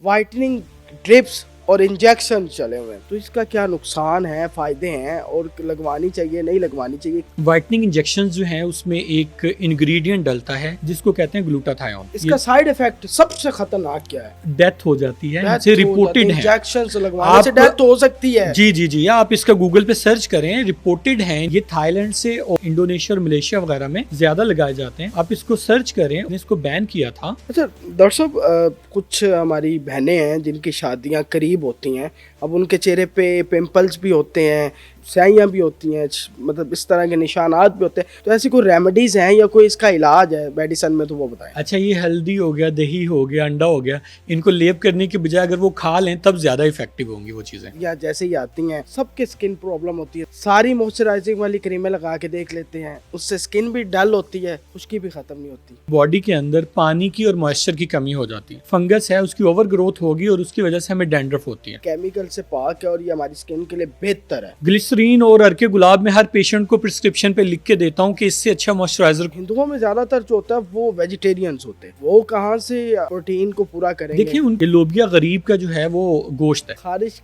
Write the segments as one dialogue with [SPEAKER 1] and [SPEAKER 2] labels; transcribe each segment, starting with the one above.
[SPEAKER 1] Whitening drips और injection चले हुए हैं, तो इसका क्या नुकसान है, फायदे हैं, और लगवानी चाहिए नहीं लगवानी चाहिए?
[SPEAKER 2] वाइटनिंग इंजेक्शन जो है उसमें एक इंग्रेडिएंट डलता है जिसको कहते हैं ग्लूटाथायोन।
[SPEAKER 1] इसका साइड इफेक्ट सबसे खतरनाक क्या है?
[SPEAKER 2] डेथ हो जाती है, इनसे रिपोर्टेड है।
[SPEAKER 1] इंजेक्शन से लगवाने से डेथ हो सकती है।
[SPEAKER 2] जी जी जी, आप इसका गूगल पे सर्च करें, रिपोर्टेड है। ये थाईलैंड से और इंडोनेशिया और मलेशिया वगैरह में ज्यादा लगाए जाते हैं। आप इसको सर्च करें, इसको बैन किया था।
[SPEAKER 1] अच्छा डॉक्टर साहब, कुछ हमारी बहनें हैं जिनकी शादियां करीब होती हैं, अब उनके चेहरे पे पिंपल्स भी होते हैं, स्याहियाँ भी होती हैं, मतलब इस तरह के निशानात भी होते हैं, तो ऐसी कोई रेमेडीज हैं या कोई इसका इलाज है मेडिसिन में, तो वो बताएं।
[SPEAKER 2] अच्छा, ये हल्दी हो गया, दही हो गया, अंडा हो गया, इनको लेप करने की बजाय अगर वो खा लें तब ज्यादा इफेक्टिव होंगी वो चीजें।
[SPEAKER 1] या जैसे ही आती हैं, सबके स्किन प्रॉब्लम होती है, सारी मॉइस्चराइजिंग वाली क्रीमें लगा के देख लेते हैं, उससे स्किन भी डल होती है, खुश्की भी खत्म नहीं होती।
[SPEAKER 2] बॉडी के अंदर पानी की और मॉइस्चर की कमी हो जाती है, फंगस है उसकी ओवर ग्रोथ होगी और उसकी वजह से हमें डैंड्रफ होती है।
[SPEAKER 1] केमिकल से पाक है और ये हमारी स्किन के लिए बेहतर है।
[SPEAKER 2] ग्लिसरीन और अर्के गुलाब में हर पेशेंट को प्रिस्क्रिप्शन पे लिख के देता हूँ कि इससे अच्छा मॉइस्चराइजर।
[SPEAKER 1] हिंदुओं में ज्यादातर जो होता है वो वेजिटेरियंस होते हैं, वो कहाँ से प्रोटीन को पूरा करेंगे?
[SPEAKER 2] देखिए, उनके लोबिया गरीब का जो है वो गोश्त है।
[SPEAKER 1] खारिश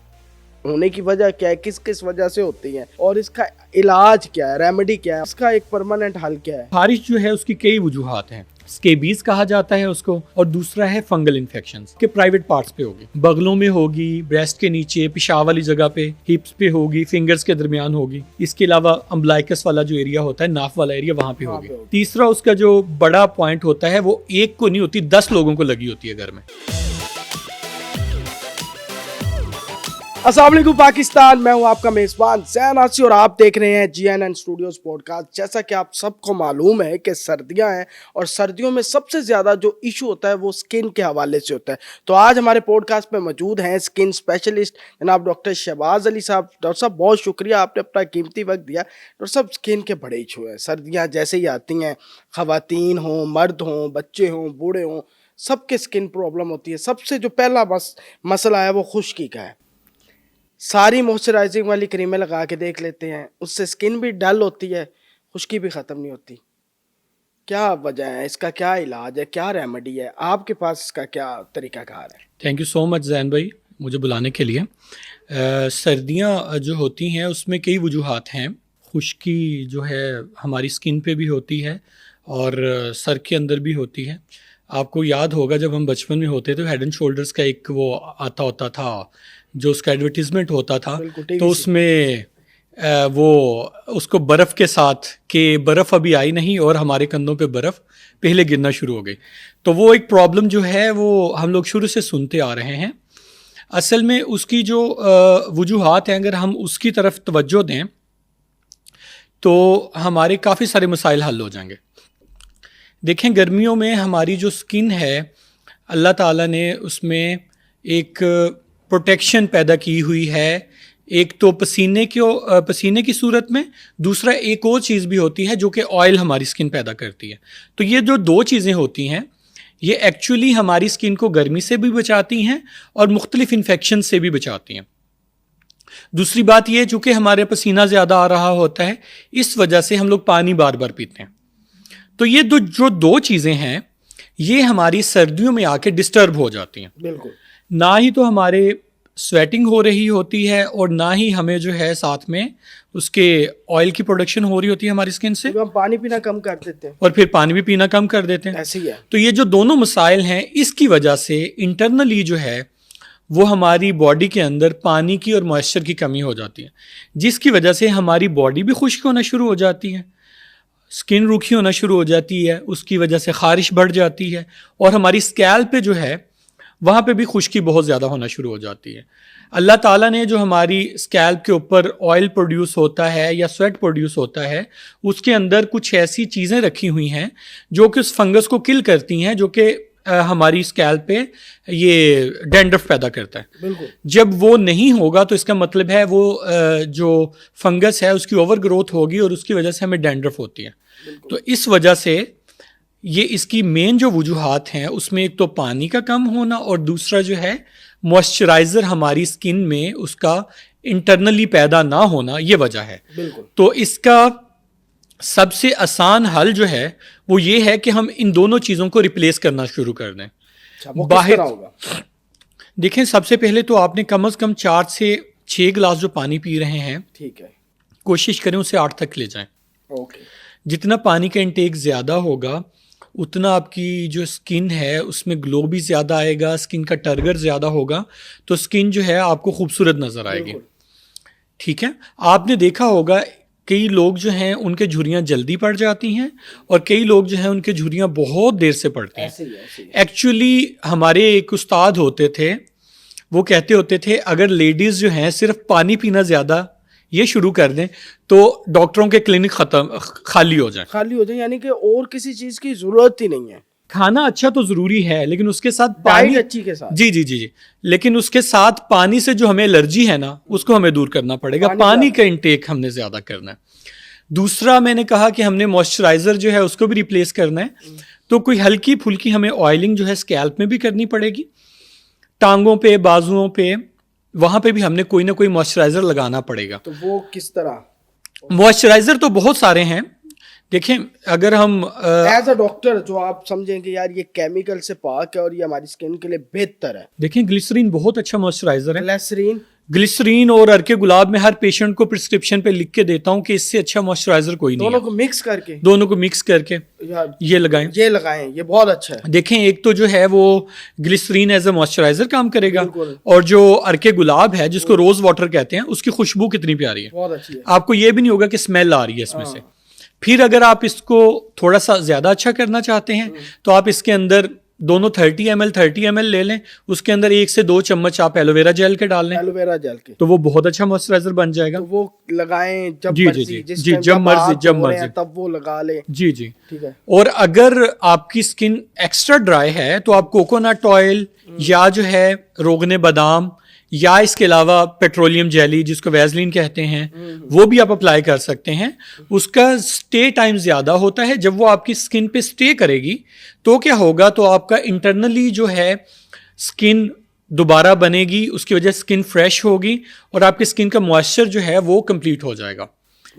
[SPEAKER 1] होने की वजह क्या है, किस किस वजह से होती है, और इसका इलाज क्या है, रेमेडी क्या है, इसका एक परमानेंट हल क्या है?
[SPEAKER 2] खारिश जो है उसकी कई वजूहात हैं। स्केबीज कहा जाता है उसको, और दूसरा है फंगल इन्फेक्शंस के प्राइवेट पार्ट्स पे होगी, बगलों में होगी, ब्रेस्ट के नीचे, पेशाब वाली जगह पे, हिप्स पे होगी, फिंगर्स के दरमियान होगी। इसके अलावा अम्बलाइकस वाला जो एरिया होता है, नाफ वाला एरिया, वहां पे होगी। तीसरा उसका जो बड़ा पॉइंट होता है वो एक को नहीं होती, 10 लोगों को लगी होती है घर में।
[SPEAKER 1] अस्सलाम वालेकुम पाकिस्तान, मैं हूं आपका मेजबान ज़ैन आसी और आप देख रहे हैं GNN स्टूडियोज पॉडकास्ट। जैसा कि आप सबको मालूम है कि सर्दियां हैं और सर्दियों में सबसे ज़्यादा जो इशू होता है वो स्किन के हवाले से होता है। तो आज हमारे पॉडकास्ट पे मौजूद हैं स्किन स्पेशलिस्ट जनाब डॉक्टर शहबाज अली साहब। डॉक्टर साहब, बहुत शुक्रिया, आपने अपना कीमती वक्त दिया। डॉक्टर साहब, स्किन के बड़े इशू हैं, सर्दियाँ जैसे ही आती हैं, ख़वातीन हों, मर्द हों, बच्चे हों, बूढ़े हों, सबके स्किन प्रॉब्लम होती है। सबसे जो पहला मसला है वो खुश्की का है। सारी मॉइस्चराइजिंग वाली क्रीमें लगा के देख लेते हैं, उससे स्किन भी डल होती है, खुश्की भी ख़त्म नहीं होती। क्या वजह है, इसका क्या इलाज है, क्या रेमेडी है, आपके पास इसका क्या तरीक़ाकार है?
[SPEAKER 2] Thank you so much Jain भाई, मुझे बुलाने के लिए। सर्दियाँ जो होती हैं उसमें कई वजूहात हैं। खुश्की जो है हमारी स्किन पे भी होती है और सर के अंदर भी होती है। आपको याद होगा जब हम बचपन में होते थे, हेड एंड शोल्डर्स का एक वो आता होता था, जो उसका एडवर्टीजमेंट होता था, तो उसमें वो उसको बर्फ़ के साथ, कि बर्फ़ अभी आई नहीं और हमारे कंधों पे बर्फ़ पहले गिरना शुरू हो गई। तो वो एक प्रॉब्लम जो है वो हम लोग शुरू से सुनते आ रहे हैं। असल में उसकी जो वजूहात हैं, अगर हम उसकी तरफ तवज्जो दें तो हमारे काफ़ी सारे मसाइल हल हो जाएंगे। देखें, गर्मियों में हमारी जो स्किन है, अल्लाह ताला ने उसमें एक प्रोटेक्शन पैदा की हुई है। एक तो पसीने की सूरत में, दूसरा एक और चीज़ भी होती है जो कि ऑयल हमारी स्किन पैदा करती है। तो ये जो दो चीज़ें होती हैं ये एक्चुअली हमारी स्किन को गर्मी से भी बचाती हैं और मुख्तलिफ इन्फेक्शन से भी बचाती हैं। दूसरी बात ये, चूँकि हमारे पसीना ज़्यादा आ रहा होता है, इस वजह से हम लोग पानी बार बार पीते हैं। तो ये जो दो चीज़ें हैं ये हमारी सर्दियों में आके डिस्टर्ब हो जाती हैं।
[SPEAKER 1] बिल्कुल।
[SPEAKER 2] ना ही तो हमारे स्वेटिंग हो रही होती है और ना ही हमें जो है साथ में उसके ऑयल की प्रोडक्शन हो रही होती है हमारी स्किन से।
[SPEAKER 1] हम पानी पीना कम कर देते हैं
[SPEAKER 2] और फिर पानी भी पीना कम कर देते हैं।
[SPEAKER 1] ऐसे ही है।
[SPEAKER 2] तो ये जो दोनों मसाइल हैं, इसकी वजह से इंटरनली जो है वो हमारी बॉडी के अंदर पानी की और मॉइस्चर की कमी हो जाती है, जिसकी वजह से हमारी बॉडी भी खुश्क होना शुरू हो जाती है, स्किन रूखी होना शुरू हो जाती है, उसकी वजह से खारिश बढ़ जाती है और हमारी स्कैल्प पे जो है वहाँ पे भी खुश्की बहुत ज़्यादा होना शुरू हो जाती है। अल्लाह ताला ने जो हमारी स्कैल्प के ऊपर ऑयल प्रोड्यूस होता है या स्वेट प्रोड्यूस होता है, उसके अंदर कुछ ऐसी चीज़ें रखी हुई हैं जो कि उस फंगस को किल करती हैं, जो कि हमारी स्कैल्प पे ये डैंड्रफ पैदा करता है।
[SPEAKER 1] बिल्कुल।
[SPEAKER 2] जब वो नहीं होगा तो इसका मतलब है वो जो फंगस है उसकी ओवर ग्रोथ होगी और उसकी वजह से हमें डैंड्रफ होती है। तो इस वजह से ये इसकी मेन जो वजूहात हैं उसमें एक तो पानी का कम होना और दूसरा जो है मॉइस्चराइज़र हमारी स्किन में उसका इंटरनली पैदा ना होना, ये वजह है।
[SPEAKER 1] बिल्कुल।
[SPEAKER 2] तो इसका सबसे आसान हल जो है वो ये है कि हम इन दोनों चीज़ों को रिप्लेस करना शुरू कर दें।
[SPEAKER 1] वो किस तरह होगा?
[SPEAKER 2] देखें, सबसे पहले तो आपने कम से कम 4 से 6 गिलास जो पानी पी रहे हैं,
[SPEAKER 1] ठीक है,
[SPEAKER 2] कोशिश करें उसे 8 तक ले जाएं।
[SPEAKER 1] ओके,
[SPEAKER 2] जितना पानी का इंटेक ज़्यादा होगा उतना आपकी जो स्किन है उसमें ग्लो भी ज़्यादा आएगा, स्किन का टर्गर ज़्यादा होगा, तो स्किन जो है आपको खूबसूरत नज़र आएगी।
[SPEAKER 1] बिल्कुल।
[SPEAKER 2] ठीक है, आपने देखा होगा कई लोग जो हैं उनके झुर्रियाँ जल्दी पड़ जाती हैं और कई लोग जो हैं उनके झुर्रियाँ बहुत देर से पड़ते हैं।
[SPEAKER 1] ऐसे ही ऐसे ही।
[SPEAKER 2] एक्चुअली हमारे एक उस्ताद होते थे, वो कहते होते थे अगर लेडीज़ जो हैं सिर्फ पानी पीना ज़्यादा ये शुरू कर दें तो डॉक्टरों के क्लिनिक खाली हो जाए।
[SPEAKER 1] खाली हो जाए, यानी कि और किसी चीज की जरूरत ही नहीं है।
[SPEAKER 2] खाना अच्छा तो ज़रूरी है लेकिन उसके साथ
[SPEAKER 1] डाइट
[SPEAKER 2] पानी
[SPEAKER 1] अच्छी के साथ।
[SPEAKER 2] जी जी जी जी, लेकिन उसके साथ पानी से जो हमें एलर्जी है ना उसको हमें दूर करना पड़ेगा। पानी का इंटेक हमने ज़्यादा करना है। दूसरा मैंने कहा कि हमने मॉइस्चराइज़र जो है उसको भी रिप्लेस करना है, तो कोई हल्की फुल्की हमें ऑयलिंग जो है स्कैल्प में भी करनी पड़ेगी, टांगों पे, बाजुओं पे, वहाँ पे भी हमने कोई ना कोई मॉइस्चराइज़र लगाना पड़ेगा।
[SPEAKER 1] तो वो किस तरह?
[SPEAKER 2] मॉइस्चराइज़र तो बहुत सारे हैं। देखें, अगर हम
[SPEAKER 1] एज अ डॉक्टर जो आप समझेंगे यार ये केमिकल से पाक है और ये हमारी स्किन के लिए बेहतर है।
[SPEAKER 2] देखें, ग्लिसरीन बहुत अच्छा मॉइस्चराइज़र है।
[SPEAKER 1] ग्लिसरीन,
[SPEAKER 2] ग्लिसरीन और अर्के गुलाब में हर पेशेंट को प्रिस्क्रिप्शन पे लिख के देता हूँ कि इससे अच्छा मॉइस्चराइज़र कोई नहीं
[SPEAKER 1] दोनों
[SPEAKER 2] है।
[SPEAKER 1] को मिक्स करके
[SPEAKER 2] दोनों को मिक्स करके
[SPEAKER 1] यार
[SPEAKER 2] ये लगाएं।
[SPEAKER 1] ये लगाएं, ये बहुत अच्छा है।
[SPEAKER 2] देखें, एक तो जो है वो ग्लिसरीन एज ए मॉइस्चराइज़र काम करेगा
[SPEAKER 1] बिल्कुल।
[SPEAKER 2] और जो अर्के गुलाब है जिसको रोज़ वाटर कहते हैं उसकी खुशबू कितनी प्यारी है,
[SPEAKER 1] बहुत अच्छी है।
[SPEAKER 2] आपको ये भी नहीं होगा कि स्मेल आ रही है इसमें से। फिर अगर आप इसको थोड़ा सा ज़्यादा अच्छा करना चाहते हैं तो आप इसके अंदर दोनों 30 ml ले लें, उसके अंदर 1 से 2 चम्मच आप एलोवेरा जेल के डाल लें,
[SPEAKER 1] एलोवेरा जेल के,
[SPEAKER 2] तो वो बहुत अच्छा मॉइस्चराइज़र बन जाएगा।
[SPEAKER 1] तो वो लगाएं जब
[SPEAKER 2] जी, जी,
[SPEAKER 1] मर्जी,
[SPEAKER 2] जी,
[SPEAKER 1] जिस
[SPEAKER 2] जी,
[SPEAKER 1] टाइम
[SPEAKER 2] जब मर्जी,
[SPEAKER 1] आप
[SPEAKER 2] जब
[SPEAKER 1] हो रहे हैं
[SPEAKER 2] मर्जी।
[SPEAKER 1] तब वो लगा ले।
[SPEAKER 2] जी जी।
[SPEAKER 1] ठीक है।
[SPEAKER 2] और अगर आपकी स्किन एक्स्ट्रा ड्राई है तो आप कोकोनट ऑयल या जो है रोगने बादाम या इसके अलावा पेट्रोलियम जेली जिसको वैसलीन कहते हैं वो भी आप अप्लाई कर सकते हैं। उसका स्टे टाइम ज़्यादा होता है, जब वो आपकी स्किन पे स्टे करेगी तो क्या होगा, तो आपका इंटरनली जो है स्किन दोबारा बनेगी, उसकी वजह से स्किन फ्रेश होगी और आपकी स्किन का मॉइस्चर जो है वो कंप्लीट हो जाएगा।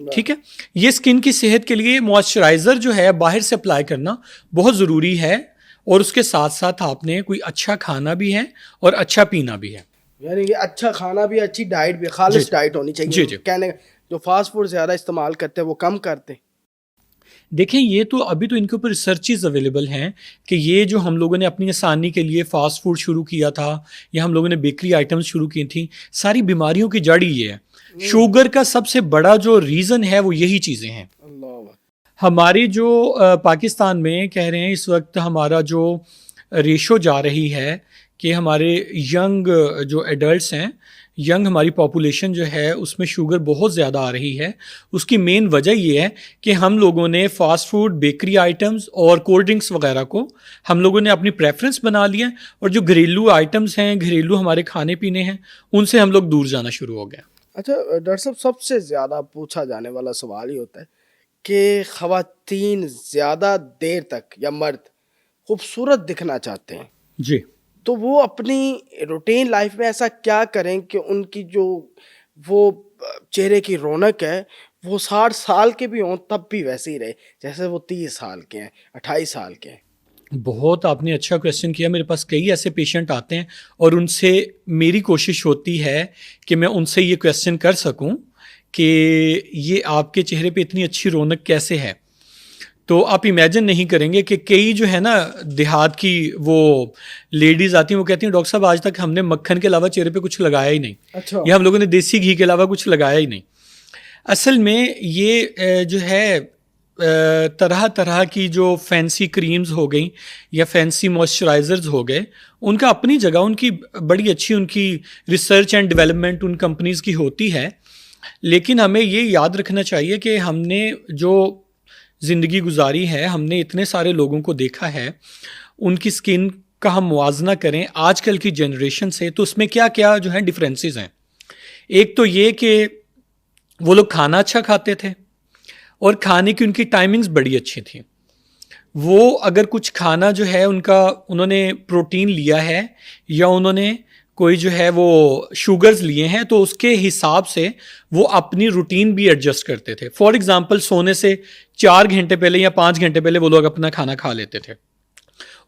[SPEAKER 2] ठीक है, ये स्किन की सेहत के लिए मॉइस्चराइज़र जो है बाहर से अप्लाई करना बहुत ज़रूरी है और उसके साथ साथ आपने कोई अच्छा खाना भी है और अच्छा पीना भी है।
[SPEAKER 1] यानी कि अच्छा खाना भी, अच्छी डाइट भी, खालिश
[SPEAKER 2] जी।
[SPEAKER 1] डाइट होनी चाहिए।
[SPEAKER 2] जी, जी।
[SPEAKER 1] कहने जो फास्ट फूड ज़्यादा इस्तेमाल करते हैं वो कम करते।
[SPEAKER 2] देखें, ये तो अभी तो इनके ऊपर रिसर्चेज अवेलेबल हैं कि ये जो हम लोगों ने अपनी आसानी के लिए फ़ास्ट फूड शुरू किया था या हम लोगों ने बेकरी आइटम्स शुरू की थी, सारी बीमारियों की जड़ ही ये है। शुगर का सबसे बड़ा जो रीज़न है वो यही चीज़ें हैं।
[SPEAKER 1] अल्लाह।
[SPEAKER 2] हमारी जो पाकिस्तान में कह रहे हैं इस वक्त हमारा जो रेशो जा रही है कि हमारे यंग जो एडल्ट्स हैं, यंग हमारी पॉपुलेशन जो है उसमें शुगर बहुत ज़्यादा आ रही है। उसकी मेन वजह ये है कि हम लोगों ने फ़ास्ट फूड, बेकरी आइटम्स और कोल्ड ड्रिंक्स वगैरह को हम लोगों ने अपनी प्रेफरेंस बना लिया और जो घरेलू आइटम्स हैं, घरेलू हमारे खाने पीने हैं, उनसे हम लोग दूर जाना शुरू हो गए।
[SPEAKER 1] अच्छा डॉक्टर साहब, सबसे ज़्यादा पूछा जाने वाला सवाल ही होता है कि ख़वातीन ज़्यादा देर तक या मर्द खूबसूरत दिखना चाहते हैं,
[SPEAKER 2] जी।
[SPEAKER 1] तो वो अपनी रूटीन लाइफ में ऐसा क्या करें कि उनकी जो वो चेहरे की रौनक है वो 60 साल के भी हों तब भी वैसे ही रहे जैसे वो 30 साल के हैं, 28 साल के हैं।
[SPEAKER 2] बहुत आपने अच्छा क्वेश्चन किया। मेरे पास कई ऐसे पेशेंट आते हैं और उनसे मेरी कोशिश होती है कि मैं उनसे ये क्वेश्चन कर सकूं कि ये आपके चेहरे पे इतनी अच्छी रौनक कैसे है। तो आप इमेजिन नहीं करेंगे कि कई जो है ना देहात की वो लेडीज़ आती हैं, वो कहती हैं डॉक्टर साहब आज तक हमने मक्खन के अलावा चेहरे पे कुछ लगाया ही नहीं,
[SPEAKER 1] अच्छा।
[SPEAKER 2] या हम लोगों ने देसी घी के अलावा कुछ लगाया ही नहीं। असल में ये जो है तरह तरह की जो फैंसी क्रीम्स हो गई या फैंसी मॉइस्चराइज़र्स हो गए, उनका अपनी जगह, उनकी बड़ी अच्छी उनकी रिसर्च एंड डेवलपमेंट उन कंपनीज़ की होती है, लेकिन हमें ये याद रखना चाहिए कि हमने जो ज़िंदगी गुजारी है, हमने इतने सारे लोगों को देखा है, उनकी स्किन का हम मुआवजा करें आजकल की जनरेशन से तो उसमें क्या क्या जो है डिफरेंसेस हैं। एक तो ये कि वो लोग खाना अच्छा खाते थे और खाने की उनकी टाइमिंग्स बड़ी अच्छी थी। वो अगर कुछ खाना जो है उनका, उन्होंने प्रोटीन लिया है या उन्होंने कोई जो है वो शुगर्स लिए हैं तो उसके हिसाब से वो अपनी रूटीन भी एडजस्ट करते थे। फॉर एग्ज़ाम्पल सोने से 4 घंटे पहले या 5 घंटे पहले वो लोग अपना खाना खा लेते थे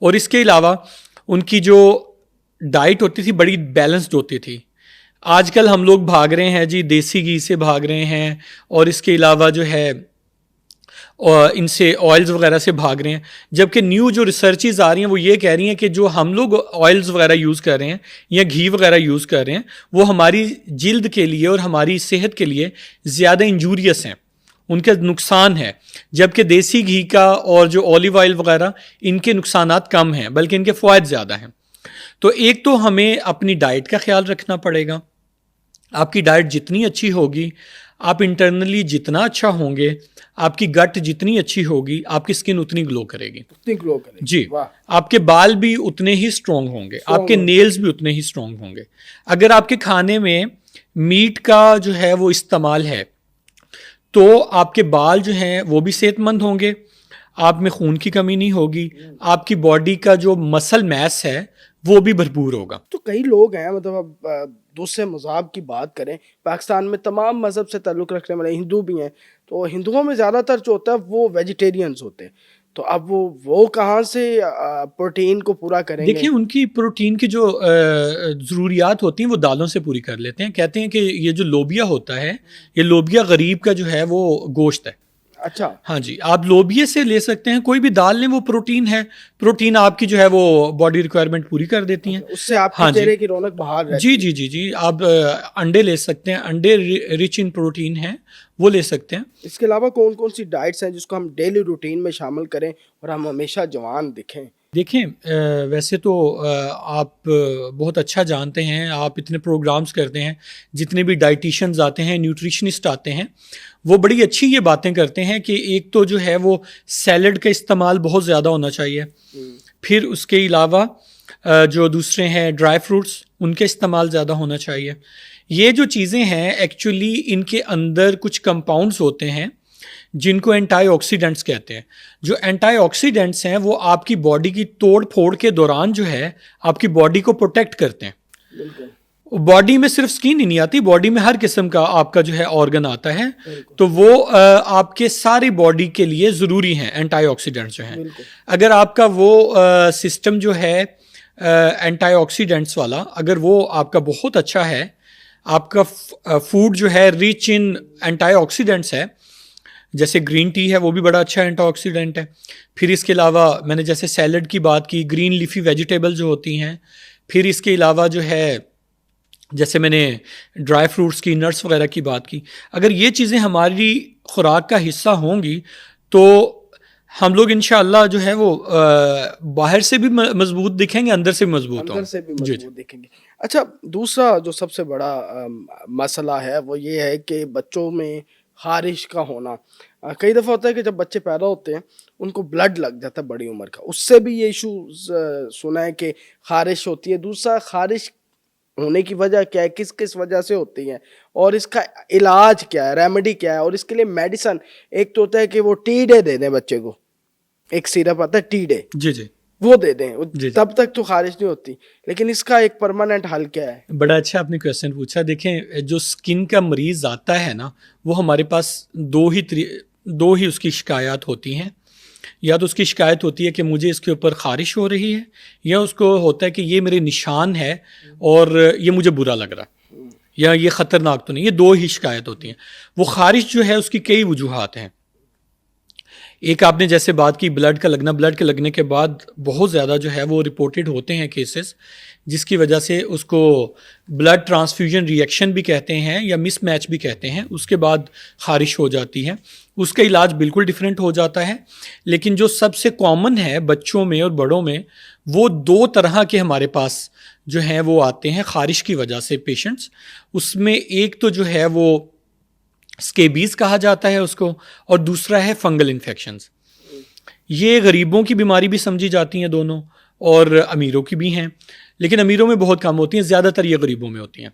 [SPEAKER 2] और इसके अलावा उनकी जो डाइट होती थी बड़ी बैलेंस्ड होती थी। आजकल हम लोग भाग रहे हैं जी, देसी घी से भाग रहे हैं और इसके अलावा जो है और इनसे ऑयल्स वगैरह से भाग रहे हैं, जबकि न्यू जो रिसर्चेज आ रही हैं वो ये कह रही हैं कि जो हम लोग ऑयल्स वगैरह यूज़ कर रहे हैं या घी वगैरह यूज़ कर रहे हैं वो हमारी जिल्द के लिए और हमारी सेहत के लिए ज़्यादा इंजूरियस हैं, उनका नुकसान है। जबकि देसी घी का और जो ऑलिव ऑयल वगैरह इनके नुकसानात कम हैं बल्कि इनके फ़वाइद ज़्यादा हैं। तो एक तो हमें अपनी डाइट का ख्याल रखना पड़ेगा। आपकी डाइट जितनी अच्छी होगी, आप इंटरनली जितना अच्छा होंगे, आपकी गट जितनी अच्छी होगी, आपकी स्किन उतनी ग्लो करेगी।
[SPEAKER 1] उतनी ग्लो करेगी,
[SPEAKER 2] जी।
[SPEAKER 1] वाह।
[SPEAKER 2] आपके बाल भी उतने ही स्ट्रांग होंगे, आपके नेल्स भी उतने ही स्ट्रांग होंगे। अगर आपके खाने में मीट का जो है वो इस्तेमाल है तो आपके बाल जो हैं वो भी सेहतमंद होंगे, आप में खून की कमी नहीं होगी, आपकी बॉडी का जो मसल मैस है वो भी भरपूर होगा।
[SPEAKER 1] तो कई लोग हैं, मतलब अब दूसरे मज़हब की बात करें, पाकिस्तान में तमाम मज़हब से ताल्लुक़ रखने वाले हिंदू भी हैं, तो हिंदुओं में ज़्यादातर जो होता है वो वेजिटेरियंस होते हैं। तो अब वो कहाँ से प्रोटीन को पूरा करेंगे?
[SPEAKER 2] देखिए, उनकी प्रोटीन की जो ज़रूरियात होती हैं वो दालों से पूरी कर लेते हैं। कहते हैं कि ये जो लोबिया होता है, ये लोबिया गरीब का जो है वो गोश्त है।
[SPEAKER 1] अच्छा।
[SPEAKER 2] हाँ जी, आप लोबिये से ले सकते हैं, कोई भी दाल लें, वो प्रोटीन है। प्रोटीन आपकी जो है वो बॉडी रिक्वायरमेंट पूरी कर देती हैं।
[SPEAKER 1] उससे आपके
[SPEAKER 2] हाँ जी।
[SPEAKER 1] चेहरे की रौनक बहार रहती
[SPEAKER 2] जी
[SPEAKER 1] है।
[SPEAKER 2] जी जी जी, आप अंडे ले सकते हैं, अंडे रिच इन प्रोटीन हैं, वो ले सकते हैं।
[SPEAKER 1] इसके अलावा कौन कौन सी डाइट्स हैं जिसको हम डेली रूटीन में शामिल करें और हम हमेशा जवान दिखें?
[SPEAKER 2] देखें, वैसे तो आप बहुत अच्छा जानते हैं, आप इतने प्रोग्राम्स करते हैं, जितने भी डाइटिशियंस आते हैं, न्यूट्रिशनिस्ट आते हैं, वो बड़ी अच्छी ये बातें करते हैं कि एक तो जो है वो सैलड का इस्तेमाल बहुत ज़्यादा होना चाहिए, फिर उसके अलावा जो दूसरे हैं ड्राई फ्रूट्स, उनके इस्तेमाल ज़्यादा होना चाहिए। ये जो चीज़ें हैं एक्चुअली इनके अंदर कुछ कंपाउंड्स होते हैं जिनको एंटीऑक्सीडेंट्स कहते हैं। जो एंटीऑक्सीडेंट्स हैं वो आपकी बॉडी की तोड़ फोड़ के दौरान जो है आपकी बॉडी को प्रोटेक्ट करते हैं।
[SPEAKER 1] बिल्कुल।
[SPEAKER 2] बॉडी में सिर्फ स्किन ही नहीं आती, बॉडी में हर किस्म का आपका जो है ऑर्गन आता है, तो वो आपके सारी बॉडी के लिए ज़रूरी हैं एंटीऑक्सीडेंट्स जो हैं। अगर आपका वो सिस्टम जो है एंटीऑक्सीडेंट्स वाला, अगर वो आपका बहुत अच्छा है, आपका फूड जो है रिच इन एंटीऑक्सीडेंट्स है, जैसे ग्रीन टी है वो भी बड़ा अच्छा एंटीऑक्सीडेंट है। फिर इसके अलावा मैंने जैसे सैलड की बात की, ग्रीन लीफी वेजिटेबल जो होती हैं, फिर इसके अलावा जो है जैसे मैंने ड्राई फ्रूट्स की, नट्स वगैरह की बात की, अगर ये चीज़ें हमारी खुराक का हिस्सा होंगी तो हम लोग इंशाअल्लाह जो है वो बाहर से भी मजबूत दिखेंगे, अंदर से भी मजबूत होंगे।
[SPEAKER 1] अंदर से भी मजबूत दिखेंगे। अच्छा, दूसरा जो सबसे बड़ा मसला है वो ये है कि बच्चों में खारिश का होना। कई दफ़ा होता है कि जब बच्चे पैदा होते हैं उनको ब्लड लग जाता है बड़ी उम्र का, उससे भी ये इशू सुना है कि खारिश होती है। दूसरा, खारिश होने की वजह क्या है, किस किस वजह से होती है और इसका इलाज क्या है, रेमेडी क्या है, और इसके लिए मेडिसिन। एक तो होता है कि वो टी डे दे दें बच्चे को, एक सिरप आता है टी डे,
[SPEAKER 2] जी जी,
[SPEAKER 1] वो दे दें,
[SPEAKER 2] जी।
[SPEAKER 1] तब तक तो खारिश नहीं होती, लेकिन इसका एक परमानेंट हल क्या है?
[SPEAKER 2] बड़ा अच्छा आपने क्वेश्चन पूछा। देखें, जो स्किन का मरीज आता है ना, वो हमारे पास दो ही उसकी शिकायत होती हैं। या तो उसकी शिकायत होती है कि मुझे इसके ऊपर खारिश हो रही है, या उसको होता है कि ये मेरे निशान है और ये मुझे बुरा लग रहा है, या ये ख़तरनाक तो नहीं। ये दो ही शिकायत होती हैं। वो खारिश जो है उसकी कई वजूहात हैं। एक आपने जैसे बात की ब्लड का लगना, ब्लड के लगने के बाद बहुत ज़्यादा जो है वो रिपोर्टेड होते हैं केसेस, जिसकी वजह से उसको ब्लड ट्रांसफ्यूजन रिएक्शन भी कहते हैं या मिसमैच भी कहते हैं, उसके बाद खारिश हो जाती है। उसका इलाज बिल्कुल डिफरेंट हो जाता है। लेकिन जो सबसे कॉमन है बच्चों में और बड़ों में, वो दो तरह के हमारे पास जो हैं वो आते हैं खारिश की वजह से पेशेंट्स। उसमें एक तो जो है वो स्केबीज़ कहा जाता है उसको, और दूसरा है फंगल इन्फेक्शंस। ये गरीबों की बीमारी भी समझी जाती हैं दोनों, और अमीरों की भी हैं, लेकिन अमीरों में बहुत कम होती हैं, ज़्यादातर ये गरीबों में होती हैं।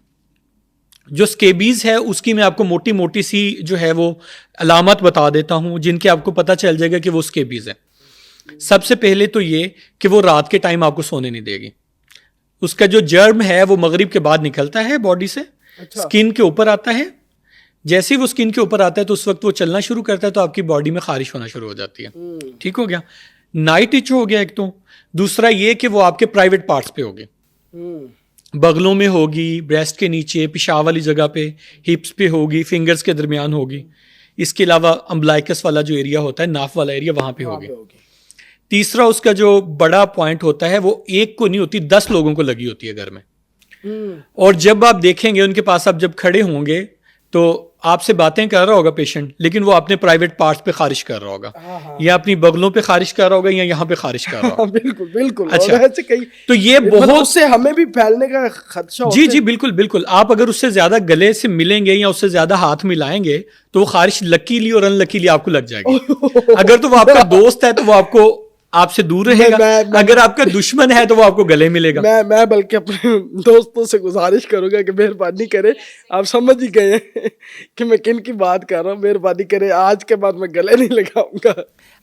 [SPEAKER 2] जो स्केबीज़ है उसकी मैं आपको मोटी मोटी सी जो है वो अलामत बता देता हूँ, जिनके आपको पता चल जाएगा कि वो स्केबीज़ है। सबसे पहले तो ये कि वो रात के टाइम आपको सोने नहीं देगी। उसका जो जर्म है वो मगरिब के बाद निकलता है बॉडी से, स्किन के ऊपर आता है। जैसे ही वो स्किन के ऊपर आता है तो उस वक्त वो चलना शुरू करता है, तो आपकी बॉडी में खारिश होना शुरू हो जाती है। ठीक हो गया, नाइट इच हो गया एक तो। दूसरा ये कि वो आपके प्राइवेट पार्ट्स पे होगी। बगलों में होगी, ब्रेस्ट के नीचे, पेशाब वाली जगह पे, हिप्स पे होगी, फिंगर्स के दरमियान होगी। इसके अलावा अम्बलाइकस वाला जो एरिया होता है, नाफ वाला एरिया, वहाँ पे होगी। तीसरा उसका जो बड़ा पॉइंट होता है वो एक को नहीं होती, 10 लोगों को लगी होती है घर में। और जब आप देखेंगे उनके पास, आप जब खड़े होंगे तो आपसे बातें कर रहा होगा पेशेंट, लेकिन वो अपने प्राइवेट पार्ट्स पे खारिश कर रहा होगा, या अपनी बगलों पे खारिश कर रहा होगा, या यहाँ पे खारिश कर रहा होगा।
[SPEAKER 1] बिल्कुल बिल्कुल।
[SPEAKER 2] अच्छा,
[SPEAKER 1] और ऐसे कई
[SPEAKER 2] तो ये बहुत
[SPEAKER 1] उससे हमें भी फैलने का खदशा होता
[SPEAKER 2] जी
[SPEAKER 1] है।
[SPEAKER 2] जी बिल्कुल बिल्कुल। आप अगर उससे ज्यादा गले से मिलेंगे या उससे ज्यादा हाथ मिलाएंगे तो वो खारिश लकीली और अनलकीली आपको लग जाएगी। अगर तो वो आपका दोस्त है तो वो आपको आपसे दूर रहेगा, अगर आपका दुश्मन है तो वो आपको गले मिलेगा।
[SPEAKER 1] मैं बल्कि अपने दोस्तों से गुजारिश करूंगा कि मेहरबानी करें, आप समझ ही गए हैं कि मैं किन की बात कर रहा हूँ, मेहरबानी करें आज के बाद मैं गले नहीं लगाऊंगा।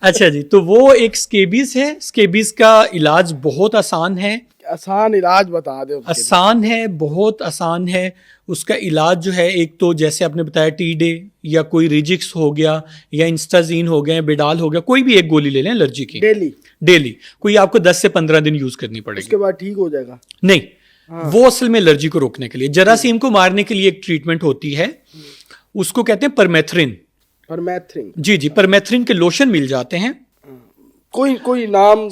[SPEAKER 2] अच्छा जी, तो वो एक स्केबीज है। स्केबीज का इलाज बहुत आसान है।
[SPEAKER 1] आसान इलाज बता दो।
[SPEAKER 2] आसान है, बहुत आसान है। उसका इलाज जो है, एक तो जैसे आपने बताया टी-डे या कोई रिजिक्स हो गया या इंस्टाजीन हो गया, बेडाल हो गया, कोई भी एक गोली ले लें एलर्जी की डेली। कोई आपको 10 से 15 दिन यूज करनी पड़ेगी,
[SPEAKER 1] उसके बाद ठीक हो जाएगा?
[SPEAKER 2] नहीं, वो असल में एलर्जी को रोकने के लिए, जरासीम को मारने के लिए एक ट्रीटमेंट होती है, उसको कहते हैं परमेथ्रिन।
[SPEAKER 1] परमेथ्रिन?
[SPEAKER 2] जी जी, परमेथ्रिन के लोशन मिल जाते हैं।
[SPEAKER 1] कोई नाम?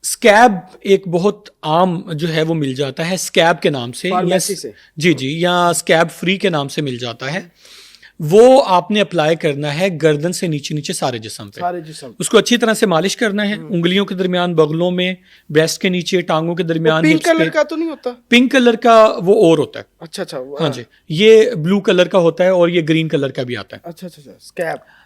[SPEAKER 2] स्कैब एक बहुत आम जो है वो मिल जाता है, स्कैब के नाम से, जी जी, या स्कैब फ्री के नाम से मिल जाता है। वो आपने अप्लाई करना है गर्दन से नीचे नीचे सारे जिस्म पे। उसको अच्छी तरह से मालिश करना है, उंगलियों के दरमियान, बगलों में, ब्रेस्ट के नीचे, टांगों के दरमियान।
[SPEAKER 1] पिंक कलर का तो नहीं होता?
[SPEAKER 2] पिंक कलर का वो और होता है।
[SPEAKER 1] अच्छा।
[SPEAKER 2] हाँ जी, ये ब्लू कलर का होता है और ये ग्रीन कलर का भी आता है।
[SPEAKER 1] अच्छा।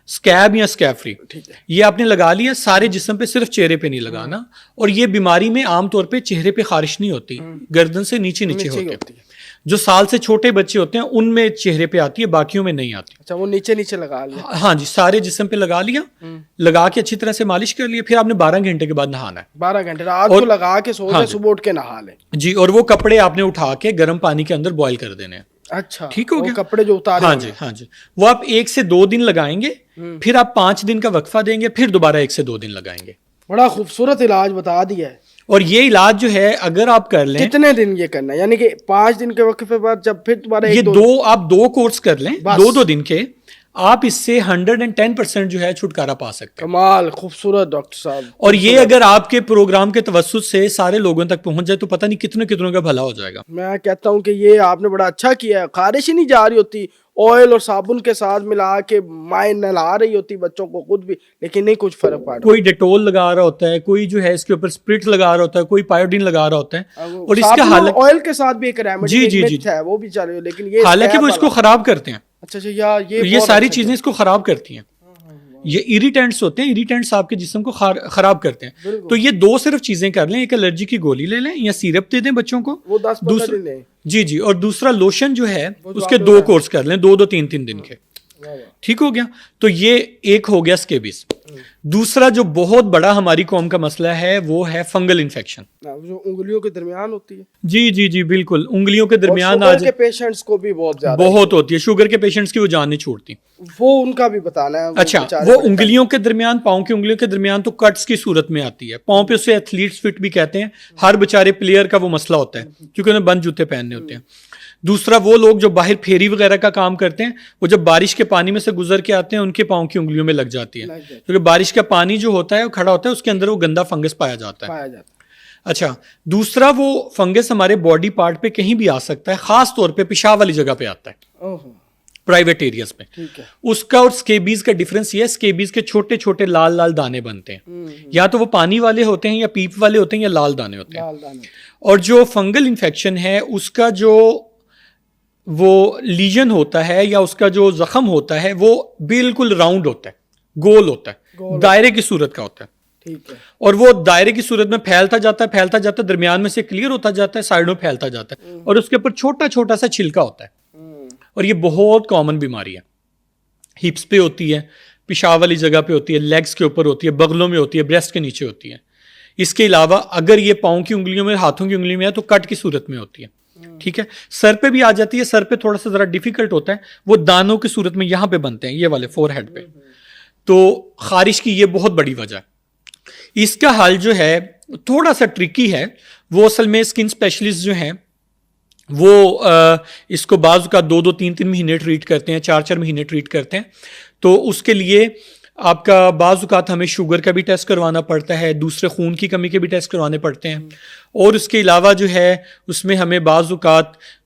[SPEAKER 2] स्कैब या स्कैब फ्री,
[SPEAKER 1] ठीक है।
[SPEAKER 2] ये आपने लगा लिया सारे जिस्म पे, सिर्फ चेहरे पे नहीं लगाना। और ये बीमारी में आमतौर पे चेहरे पे खारिश नहीं होती, गर्दन से नीचे नीचे होती है। जो साल से छोटे बच्चे होते हैं उनमें चेहरे पे आती है, बाकियों में नहीं आती।
[SPEAKER 1] अच्छा, वो नीचे नीचे लगा लिया?
[SPEAKER 2] हाँ जी, सारे जिस्म पे लगा लिया, लगा के अच्छी तरह से मालिश कर लिया। फिर आपने 12 घंटे के बाद नहाना है।
[SPEAKER 1] 12 घंटे रात को लगा के सो जाए, सुबह उठ के नहा ले
[SPEAKER 2] जी। और वो कपड़े आपने उठा के गर्म पानी के अंदर बॉईल कर देने हैं।
[SPEAKER 1] अच्छा,
[SPEAKER 2] ठीक हो गया?
[SPEAKER 1] कपड़े जो उतारे?
[SPEAKER 2] हाँ जी, वो आप 1 से 2 दिन लगाएंगे, फिर आप 5 दिन का वक्फा देंगे, फिर दोबारा 1 से 2 दिन लगाएंगे।
[SPEAKER 1] बड़ा खूबसूरत इलाज बता दिया है।
[SPEAKER 2] और ये इलाज जो है अगर आप कर लें,
[SPEAKER 1] कितने दिन ये करना है? यानी कि 5 दिन के वक्फे बाद जब फिर दोबारा
[SPEAKER 2] ये आप 2 कोर्स कर लें, 2 दिन के, आप इससे 110% जो है छुटकारा पा सकते हैं।
[SPEAKER 1] कमाल, खूबसूरत डॉक्टर साहब।
[SPEAKER 2] और ये अगर आपके प्रोग्राम के तवज्जुद से सारे लोगों तक पहुंच जाए तो पता नहीं कितने कितनों का भला हो जाएगा।
[SPEAKER 1] मैं कहता हूं कि ये आपने बड़ा अच्छा किया है। खारिश ही नहीं जा रही होती, ऑयल और साबुन के साथ मिला के माएँ नहला रही होती बच्चों को, खुद भी, लेकिन नहीं कुछ फर्क पड़ रहा।
[SPEAKER 2] कोई डेटोल लगा रहा होता है, कोई जो है इसके ऊपर स्प्रिट लगा रहा होता है, कोई पायोडीन लगा रहा होता है। और इसका हालांकि
[SPEAKER 1] ऑयल के साथ भी एक रेमेडी
[SPEAKER 2] जी
[SPEAKER 1] है, वो भी चल रही है, लेकिन ये
[SPEAKER 2] हालांकि वो इसको खराब करते हैं।
[SPEAKER 1] अच्छा, ये
[SPEAKER 2] सारी चीजें इसको खराब करती हैं। ये इरिटेंट्स होते हैं, इरिटेंट्स आपके जिस्म को खराब करते हैं। तो ये 2 सिर्फ चीजें कर लें, एक एलर्जी की गोली ले लें या सिरप दे दें बच्चों को,
[SPEAKER 1] वो 10-15 दिन लें।
[SPEAKER 2] जी, और दूसरा लोशन जो है उसके 2 कोर्स कर लें, 2-2, 3-3 दिन के। ठीक हो गया? तो ये एक हो गया स्केबीज। दूसरा जो बहुत बड़ा हमारी कौम का मसला है वो है फंगल इन्फेक्शन,
[SPEAKER 1] जो उंगलियों के दरमियान होती है।
[SPEAKER 2] जी बिल्कुल, उंगलियों के दरमियान
[SPEAKER 1] आज के पेशेंट्स को भी बहुत
[SPEAKER 2] होती है। शुगर के पेशेंट्स की वो जान नहीं छोड़ती,
[SPEAKER 1] वो उनका भी बताना है।
[SPEAKER 2] अच्छा, वो उंगलियों के दरमियान, पाँव की उंगलियों के दरमियान तो कट्स की सूरत में आती है। पाँव पे उसे एथलीट्स फिट भी कहते हैं। हर बेचारे प्लेयर का वो मसला होता है क्योंकि उन्हें बंद जूते पहनने होते हैं। दूसरा, वो लोग जो बाहर फेरी वगैरह का काम करते हैं, वो जब बारिश के पानी में से गुजर के आते हैं उनके पाँव की उंगलियों में लग जाती है, क्योंकि बारिश का पानी जो होता है वो खड़ा होता है, उसके अंदर वो गंदा फंगस पाया जाता है। अच्छा, दूसरा, वो फंगस हमारे बॉडी पार्ट पे कहीं भी आ सकता है, खास तौर पे पेशाब वाली जगह पे आता है, प्राइवेट एरियाज में।
[SPEAKER 1] ठीक है।
[SPEAKER 2] उसका और स्केबीज का डिफरेंस ये है, स्केबीज के छोटे छोटे लाल लाल दाने बनते हैं, या तो वो पानी वाले होते हैं या पीप वाले होते हैं या लाल दाने होते हैं। और जो फंगल इन्फेक्शन है उसका जो वो लीजन होता है या उसका जो जख्म होता है वो बिल्कुल राउंड होता है, गोल होता है, दायरे की सूरत का होता है।
[SPEAKER 1] ठीक है।
[SPEAKER 2] और वो दायरे की सूरत में फैलता जाता है, दरमियान में से क्लियर होता जाता है, साइडों में फैलता जाता है, और उसके ऊपर छोटा छोटा सा छिलका होता है। और ये बहुत कॉमन बीमारी है। हिप्स पे होती है, पेशाब वाली जगह पे होती है, लेग्स के ऊपर होती है, बगलों में होती है, ब्रेस्ट के नीचे होती है। इसके अलावा अगर ये पाँव की उंगलियों में, हाथों की उंगलियों में है तो कट की सूरत में होती है। ठीक है। सर पे भी आ जाती है, सर पे थोड़ा सा जरा डिफिकल्ट होता है, वो दानों की सूरत में यहां पे बनते हैं, ये वाले फोरहेड पे। तो खारिश की ये बहुत बड़ी वजह है। इसका हल जो है थोड़ा सा ट्रिकी है। वो असल में स्किन स्पेशलिस्ट जो हैं वो इसको बाज़ का 2-2 3-3 महीने ट्रीट करते हैं, 4-4 महीने ट्रीट करते हैं। तो उसके लिए आपका बाज़ हमें शुगर का भी टेस्ट करवाना पड़ता है, दूसरे खून की कमी के भी टेस्ट करवाने पड़ते हैं, और उसके अलावा जो है उसमें हमें बाज़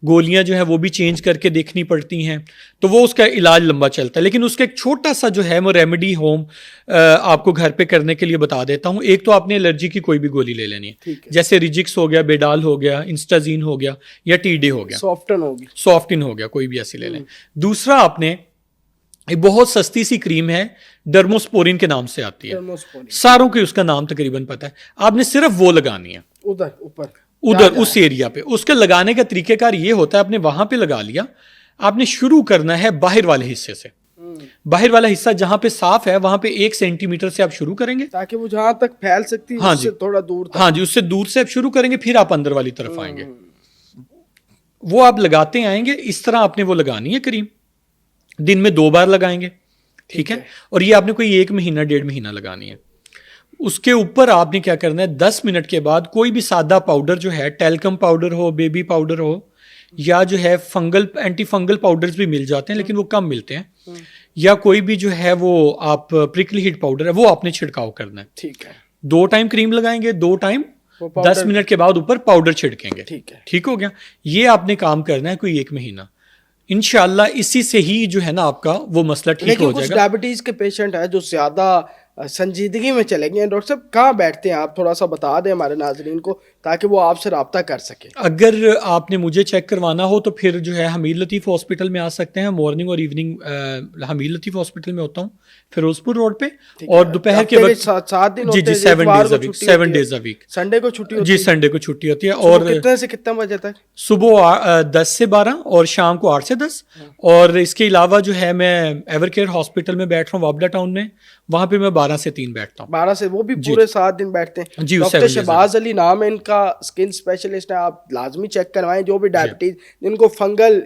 [SPEAKER 2] गोलियां जो है वो भी चेंज करके देखनी पड़ती हैं। तो वो उसका इलाज लंबा चलता है। लेकिन उसका एक छोटा सा जो है वो रेमेडी होम आपको घर पे करने के लिए बता देता हूँ। एक तो आपने एलर्जी की कोई भी गोली ले लेनी है, जैसे रिजिक्स हो गया, बेडाल हो गया, इंस्टाजीन हो गया या टीडी हो गया, सॉफ्टन हो गया, कोई भी ऐसी ले लें। दूसरा आपने एक बहुत सस्ती सी क्रीम है, डर्मोस्पोरिन के नाम से आती है, सारों के उसका नाम तकरीबन पता है। आपने सिर्फ वो लगानी है उधर उस एरिया पे। उसके लगाने का तरीकेकार ये होता है, आपने वहां पे लगा लिया, आपने शुरू करना है बाहर वाले हिस्से से। बाहर वाला हिस्सा जहां पे साफ है वहां पे 1 सेंटीमीटर से आप शुरू करेंगे,
[SPEAKER 1] ताकि वो जहां तक फैल सकती है,
[SPEAKER 2] हाँ
[SPEAKER 1] उससे थोड़ा दूर तक।
[SPEAKER 2] हाँ जी, उससे दूर से आप शुरू करेंगे, फिर आप अंदर वाली तरफ आएंगे। वो आप लगाते आएंगे। इस तरह आपने वो लगानी है क्रीम, दिन में 2 बार लगाएंगे, ठीक है। और ये आपने कोई 1 महीना 1.5 महीना लगानी है। उसके ऊपर आपने क्या करना है, 10 मिनट के बाद कोई भी सादा पाउडर जो है, टेल्कम पाउडर हो, बेबी पाउडर हो, या जो है फंगल एंटी फंगल पाउडर्स भी मिल जाते हैं लेकिन वो कम मिलते हैं, या कोई भी जो है वो आप प्रिकली हीट पाउडर है वो आपने छिड़काव करना है, ठीक है। 2 टाइम क्रीम लगाएंगे, 2 टाइम 10 मिनट के बाद ऊपर पाउडर छिड़केंगे, ठीक है, ठीक हो गया। ये आपने काम करना है कोई 1 महीना। इंशाल्लाह इसी से ही जो है ना आपका वो मसला ठीक हो जाएगा।
[SPEAKER 1] कुछ डायबिटीज के पेशेंट है जो ज्यादा संजीदगी में चले गए, डॉक्टर साहब कहाँ बैठते हैं आप, थोड़ा सा बता दें हमारे नाजरीन को ताकि वो आपसे रब्ता कर सके।
[SPEAKER 2] अगर आपने मुझे चेक करवाना हो तो फिर जो है हमीर लतीफ़ हॉस्पिटल में आ सकते हैं। मॉर्निंग और इवनिंग हमीर लतीफ़ हॉस्पिटल में होता हूँ, फिरोजपुर रोड पे, और दोपहर के वक्त
[SPEAKER 1] 7 दिन
[SPEAKER 2] जी 7 डेज अ वीक।
[SPEAKER 1] संडे को छुट्टी होती
[SPEAKER 2] है जी, संडे को छुट्टी होती है। और
[SPEAKER 1] कितने से कितने बजे तक?
[SPEAKER 2] सुबह 10 से 12 और शाम को 8 से 10। और इसके अलावा जो है मैं एवरकेयर हॉस्पिटल में बैठ रहा हूँ वाबडा टाउन में, वहाँ पे मैं 12 से 3 बैठता हूँ।
[SPEAKER 1] 12 से, वो भी पूरे 7 दिन बैठते हैं जी। डॉक्टर शहबाज अली नाम है इनका, स्किन स्पेशलिस्ट है। आप लाजमी चेक करवाएं जो भी डायबिटीज, जिनको फंगल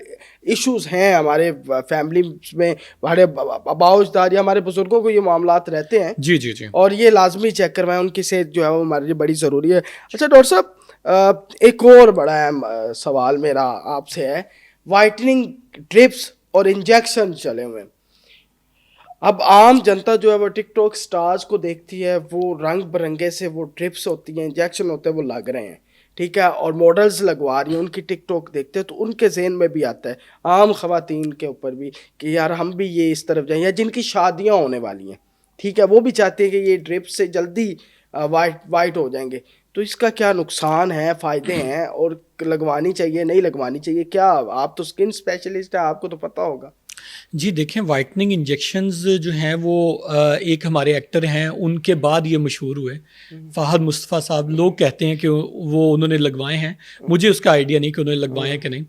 [SPEAKER 1] इश्यूज हैं, हमारे फैमिली में हमारे अबाउजदार या हमारे बुजुर्गों को ये मामलात रहते हैं
[SPEAKER 2] जी जी जी,
[SPEAKER 1] और ये लाजमी चेक करवाएं। उनकी सेहत जो है वो हमारे लिए बड़ी ज़रूरी है। अच्छा डॉक्टर साहब, एक और बड़ा सवाल मेरा आपसे है, वाइटनिंग ड्रिप्स और इंजेक्शन चले हुए हैं। अब आम जनता जो है वो टिकटॉक स्टार्स को देखती है, वो रंग बिरंगे से वो ड्रिप्स होती हैं, इंजेक्शन होते हैं, वो लग रहे हैं, ठीक है, और मॉडल्स लगवा रही हैं, उनकी टिकटॉक देखते हैं तो उनके ज़हन में भी आता है, आम ख़वातीन के ऊपर भी, कि यार हम भी ये इस तरफ जाएं, या जिनकी शादियां होने वाली हैं, ठीक है, वो भी चाहते हैं कि ये ड्रिप से जल्दी वाइट हो जाएंगे। तो इसका क्या नुकसान है, फ़ायदे हैं, और लगवानी चाहिए नहीं लगवानी चाहिए क्या? आप तो स्किन स्पेशलिस्ट हैं, आपको तो पता होगा।
[SPEAKER 2] जी देखें, वाइटनिंग इंजेक्शंस जो हैं वो एक हमारे एक्टर हैं उनके बाद ये मशहूर हुए, फ़ाहद मुस्तफ़ा साहब। लोग कहते हैं कि वो उन्होंने लगवाए हैं, मुझे उसका आइडिया नहीं कि उन्होंने लगवाए हैं कि नहीं।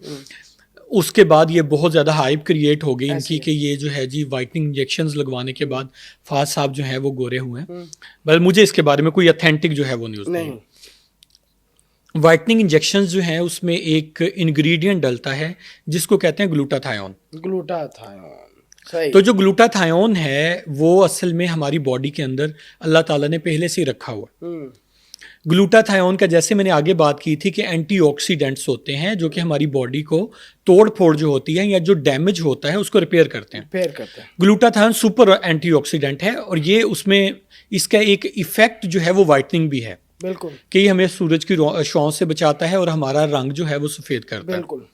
[SPEAKER 2] उसके बाद ये बहुत ज़्यादा हाइप क्रिएट हो गई इनकी कि ये जो है जी वाइटनिंग इंजेक्शंस लगवाने के बाद फ़ाहद साहब जो हैं वो गोरे हुए हैं। बल मुझे इसके बारे में कोई ऑथेंटिक जो है वो न्यूज़ नहीं। वाइटनिंग इंजेक्शंस जो हैं उसमें एक इंग्रेडिएंट डलता है जिसको कहते हैं ग्लूटाथायोन।
[SPEAKER 1] सही।
[SPEAKER 2] तो जो ग्लूटाथायोन है वो असल में हमारी बॉडी के अंदर अल्लाह ताला ने पहले से ही रखा हुआ। ग्लूटाथायोन का जैसे मैंने आगे बात की थी कि एंटीऑक्सीडेंट्स होते हैं जो कि हमारी बॉडी को तोड़ फोड़ जो होती है या जो डैमेज होता है उसको रिपेयर करते हैं। ग्लूटाथायोन सुपर एंटीऑक्सीडेंट है, और ये उसमें इसका एक इफेक्ट जो है वो वाइटनिंग भी है, बिल्कुल, कि ये हमें सूरज की छांव से बचाता है और हमारा रंग जो है वो सफ़ेद करता है, बिल्कुल।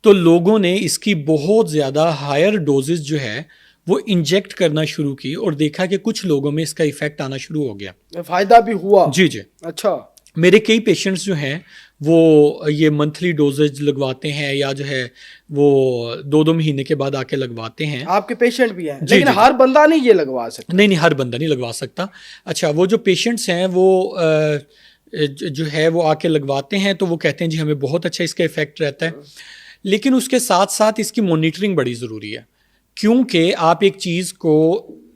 [SPEAKER 2] तो लोगों ने इसकी बहुत ज़्यादा हायर डोजेज जो है वो इंजेक्ट करना शुरू की और देखा कि कुछ लोगों में इसका इफेक्ट आना शुरू हो गया,
[SPEAKER 1] फ़ायदा भी हुआ।
[SPEAKER 2] जी जी।
[SPEAKER 1] अच्छा,
[SPEAKER 2] मेरे कई पेशेंट्स जो हैं वो ये मंथली डोजेज लगवाते हैं या जो है वो 2-2 महीने के बाद आके लगवाते हैं।
[SPEAKER 1] आपके पेशेंट भी हैं? लेकिन हर बंदा नहीं ये लगवा सकता।
[SPEAKER 2] नहीं, हर बंदा नहीं लगवा सकता। अच्छा, वो जो पेशेंट्स हैं वो जो है वो आके लगवाते हैं तो वो कहते हैं जी हमें बहुत अच्छा इसका इफेक्ट रहता है, लेकिन उसके साथ साथ इसकी मॉनिटरिंग बड़ी ज़रूरी है, क्योंकि आप एक चीज़ को,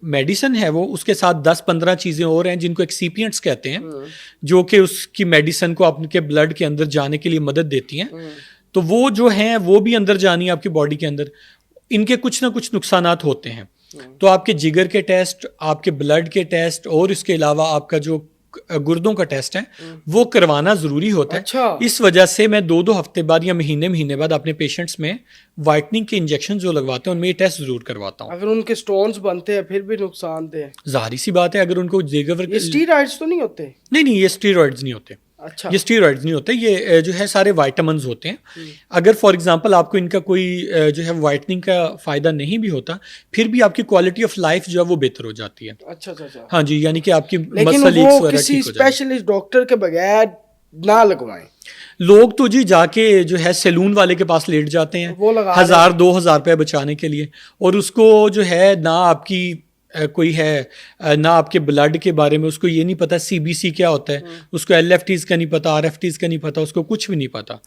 [SPEAKER 2] मेडिसिन है वो, उसके साथ 10-15 चीज़ें और हैं जिनको एक्सीपिएंट्स कहते हैं, जो कि उसकी मेडिसिन को आपके ब्लड के अंदर जाने के लिए मदद देती हैं। तो वो जो हैं वो भी अंदर जानी है आपकी बॉडी के अंदर, इनके कुछ ना कुछ नुकसानात होते हैं। तो आपके जिगर के टेस्ट, आपके ब्लड के टेस्ट, और इसके अलावा आपका जो गुर्दों का टेस्ट है वो करवाना ज़रूरी होता है।
[SPEAKER 1] अच्छा।
[SPEAKER 2] इस वजह से मैं 2-2 हफ्ते बाद या महीने बाद अपने पेशेंट्स में वाइटनिंग के इंजेक्शन जो लगवाते हैं उनमें ये टेस्ट ज़रूर करवाता हूँ।
[SPEAKER 1] अगर उनके स्टोन्स बनते हैं फिर भी नुकसानदेह है।
[SPEAKER 2] ज़ाहिर सी बात है, अगर उनको जेगवर
[SPEAKER 1] ये स्टीरॉइड्स तो नहीं होते?
[SPEAKER 2] नहीं, ये स्टीरॉइड्स नहीं होते।
[SPEAKER 1] अच्छा।
[SPEAKER 2] ये स्टीरॉइड्स नहीं होते, ये जो है सारे वाइटामिन्स होते हैं। अगर फॉर एग्जांपल आपको इनका कोई जो है वाइटनिंग का फ़ायदा नहीं भी होता, फिर भी आपकी क्वालिटी ऑफ लाइफ जो है वो बेहतर हो जाती है।
[SPEAKER 1] अच्छा।
[SPEAKER 2] हाँ जी, यानी कि आपकी
[SPEAKER 1] लेकिन
[SPEAKER 2] मसल एक्स
[SPEAKER 1] वो
[SPEAKER 2] वगैरह
[SPEAKER 1] किसी
[SPEAKER 2] ठीक हो जाए।
[SPEAKER 1] स्पेशलिस्ट डॉक्टर के बगैर ना लगवाएं।
[SPEAKER 2] लोग तो जी जाके जो है सैलून वाले के पास लेट जाते हैं
[SPEAKER 1] वो लगा
[SPEAKER 2] 1000-2000 रुपये बचाने के लिए, और उसको जो है ना आपकी कोई है ना आपके ब्लड के बारे में उसको ये नहीं पता सीबीसी क्या होता है, उसको एलएफटीज का नहीं पता, आरएफटीज का नहीं पता, उसको कुछ भी नहीं पता।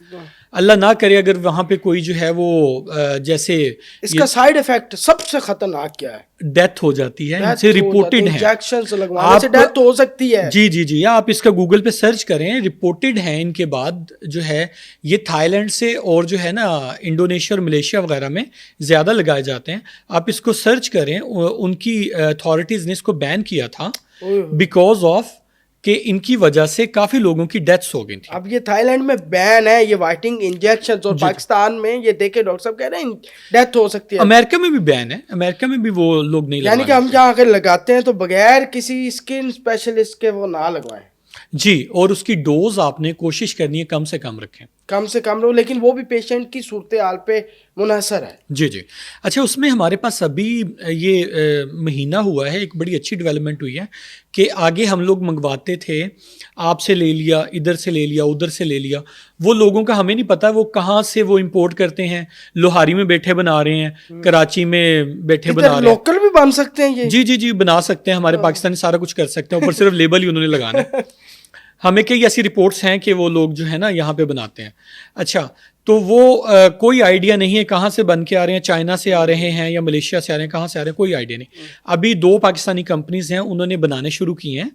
[SPEAKER 2] अल्लाह ना करे अगर वहाँ पे कोई जो है वो जैसे
[SPEAKER 1] इसका साइड इफेक्ट सबसे खतरनाक क्या है?
[SPEAKER 2] डेथ हो जाती है, इनसे रिपोर्टेड है।
[SPEAKER 1] इंजेक्शंस लगवाने से डेथ हो सकती है।
[SPEAKER 2] जी, आप इसका गूगल पे सर्च करें, रिपोर्टेड है इनके बाद जो है ये थाईलैंड से और जो है ना इंडोनेशिया और मलेशिया वगैरह में ज़्यादा लगाए जाते हैं। आप इसको सर्च करें, उनकी अथॉरिटीज़ ने इसको बैन किया था बिकॉज ऑफ कि इनकी वजह से काफ़ी लोगों की डेथ्स हो गई थी।
[SPEAKER 1] अब ये थाईलैंड में बैन है ये वाइटनिंग इंजेक्शन, और पाकिस्तान में ये देखे डॉक्टर साहब कह रहे हैं डेथ हो सकती है।
[SPEAKER 2] अमेरिका में भी बैन है, अमेरिका में भी वो लोग नहीं
[SPEAKER 1] यानी कि हम जहाँ अगर लगाते हैं तो बगैर किसी स्किन स्पेशलिस्ट के वो ना लगवाएं।
[SPEAKER 2] जी, और उसकी डोज आपने कोशिश करनी है कम से कम रखें,
[SPEAKER 1] कम से कम लो, लेकिन वो भी पेशेंट की सूरत हाल पे मुनहसर है।
[SPEAKER 2] जी। अच्छा, उसमें हमारे पास अभी ये महीना हुआ है, एक बड़ी अच्छी डेवलपमेंट हुई है कि आगे हम लोग मंगवाते थे, आपसे ले लिया, इधर से ले लिया, उधर से ले लिया, वो लोगों का हमें नहीं पता वो कहाँ से वो इंपोर्ट करते हैं। लोहारी में बैठे बना रहे हैं, कराची में बैठे बना रहे हैं,
[SPEAKER 1] लोकल भी बन सकते हैं ये।
[SPEAKER 2] जी बना सकते हैं, हमारे पाकिस्तानी सारा कुछ कर सकते हैं, ऊपर सिर्फ लेबल ही उन्होंने लगाना है। हमें कई ऐसी रिपोर्ट्स हैं कि वो लोग जो है ना यहाँ पे बनाते हैं। अच्छा, तो वो कोई आइडिया नहीं है कहाँ से बन के आ रहे हैं, चाइना से आ रहे हैं या मलेशिया से आ रहे हैं, कहाँ से आ रहे हैं कोई आइडिया नहीं। अभी 2 पाकिस्तानी कंपनीज हैं, उन्होंने बनाने शुरू किए हैं,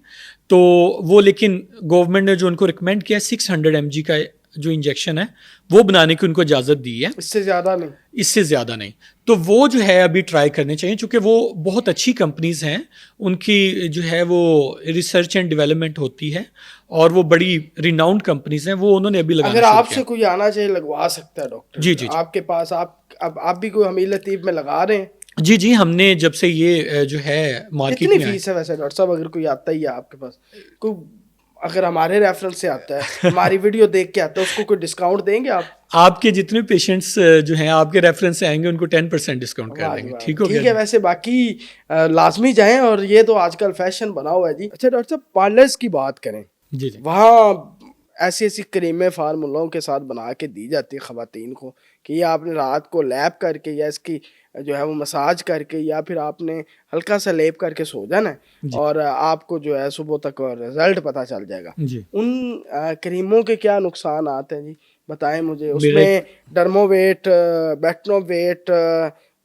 [SPEAKER 2] तो वो लेकिन गवर्नमेंट ने जो उनको रिकमेंड किया 600 mg का जो इंजेक्शन है वो बनाने की उनको इजाज़त दी है,
[SPEAKER 1] इससे ज़्यादा नहीं। तो वो जो है अभी ट्राई करने चाहिए, क्योंकि वो बहुत अच्छी कंपनीज हैं, उनकी जो है वो रिसर्च एंड डेवलपमेंट होती है और वो बड़ी रिनाउंड कंपनीज हैं, वो उन्होंने अभी लगाना अगर
[SPEAKER 2] शुरू
[SPEAKER 1] आपसे
[SPEAKER 2] किया।
[SPEAKER 1] कोई आना चाहिए लगवा सकता है डॉक्टर
[SPEAKER 2] जी
[SPEAKER 1] आपके पास। आप भी कोई हमीर लतीफ़ में लगा रहे हैं?
[SPEAKER 2] जी, हमने जब से ये जो है मार्केट
[SPEAKER 1] कितनी
[SPEAKER 2] में
[SPEAKER 1] फीस है वैसे डॉक्टर साहब, अगर कोई आता ही है आपके पास, कोई अगर हमारे रेफरेंस से आता है, हमारी वीडियो देख के आता है, उसको कोई डिस्काउंट देंगे आप?
[SPEAKER 2] आपके जितने पेशेंट्स जो हैं आपके रेफरेंस से आएंगे उनको 10% डिस्काउंट कर देंगे। ठीक
[SPEAKER 1] है। वैसे बाकी लाजमी जाएं, और ये तो आजकल फैशन बना हुआ है जी। अच्छा डॉक्टर साहब, पार्लर्स की बात करें,
[SPEAKER 2] जी
[SPEAKER 1] वहाँ ऐसी क्रीमें फार्मूलों के साथ बना के दी जाती है ख़वातीन को कि ये आपने रात को लैप करके या इसकी जो है वो मसाज करके या फिर आपने हल्का सा लेप करके सो जाना है और आपको जो है सुबह तक रिजल्ट पता चल जाएगा जी। उन क्रीमों के क्या नुकसान आते हैं जी, बताएं मुझे। उसमें डर्मोवेट, बेटनोवेट,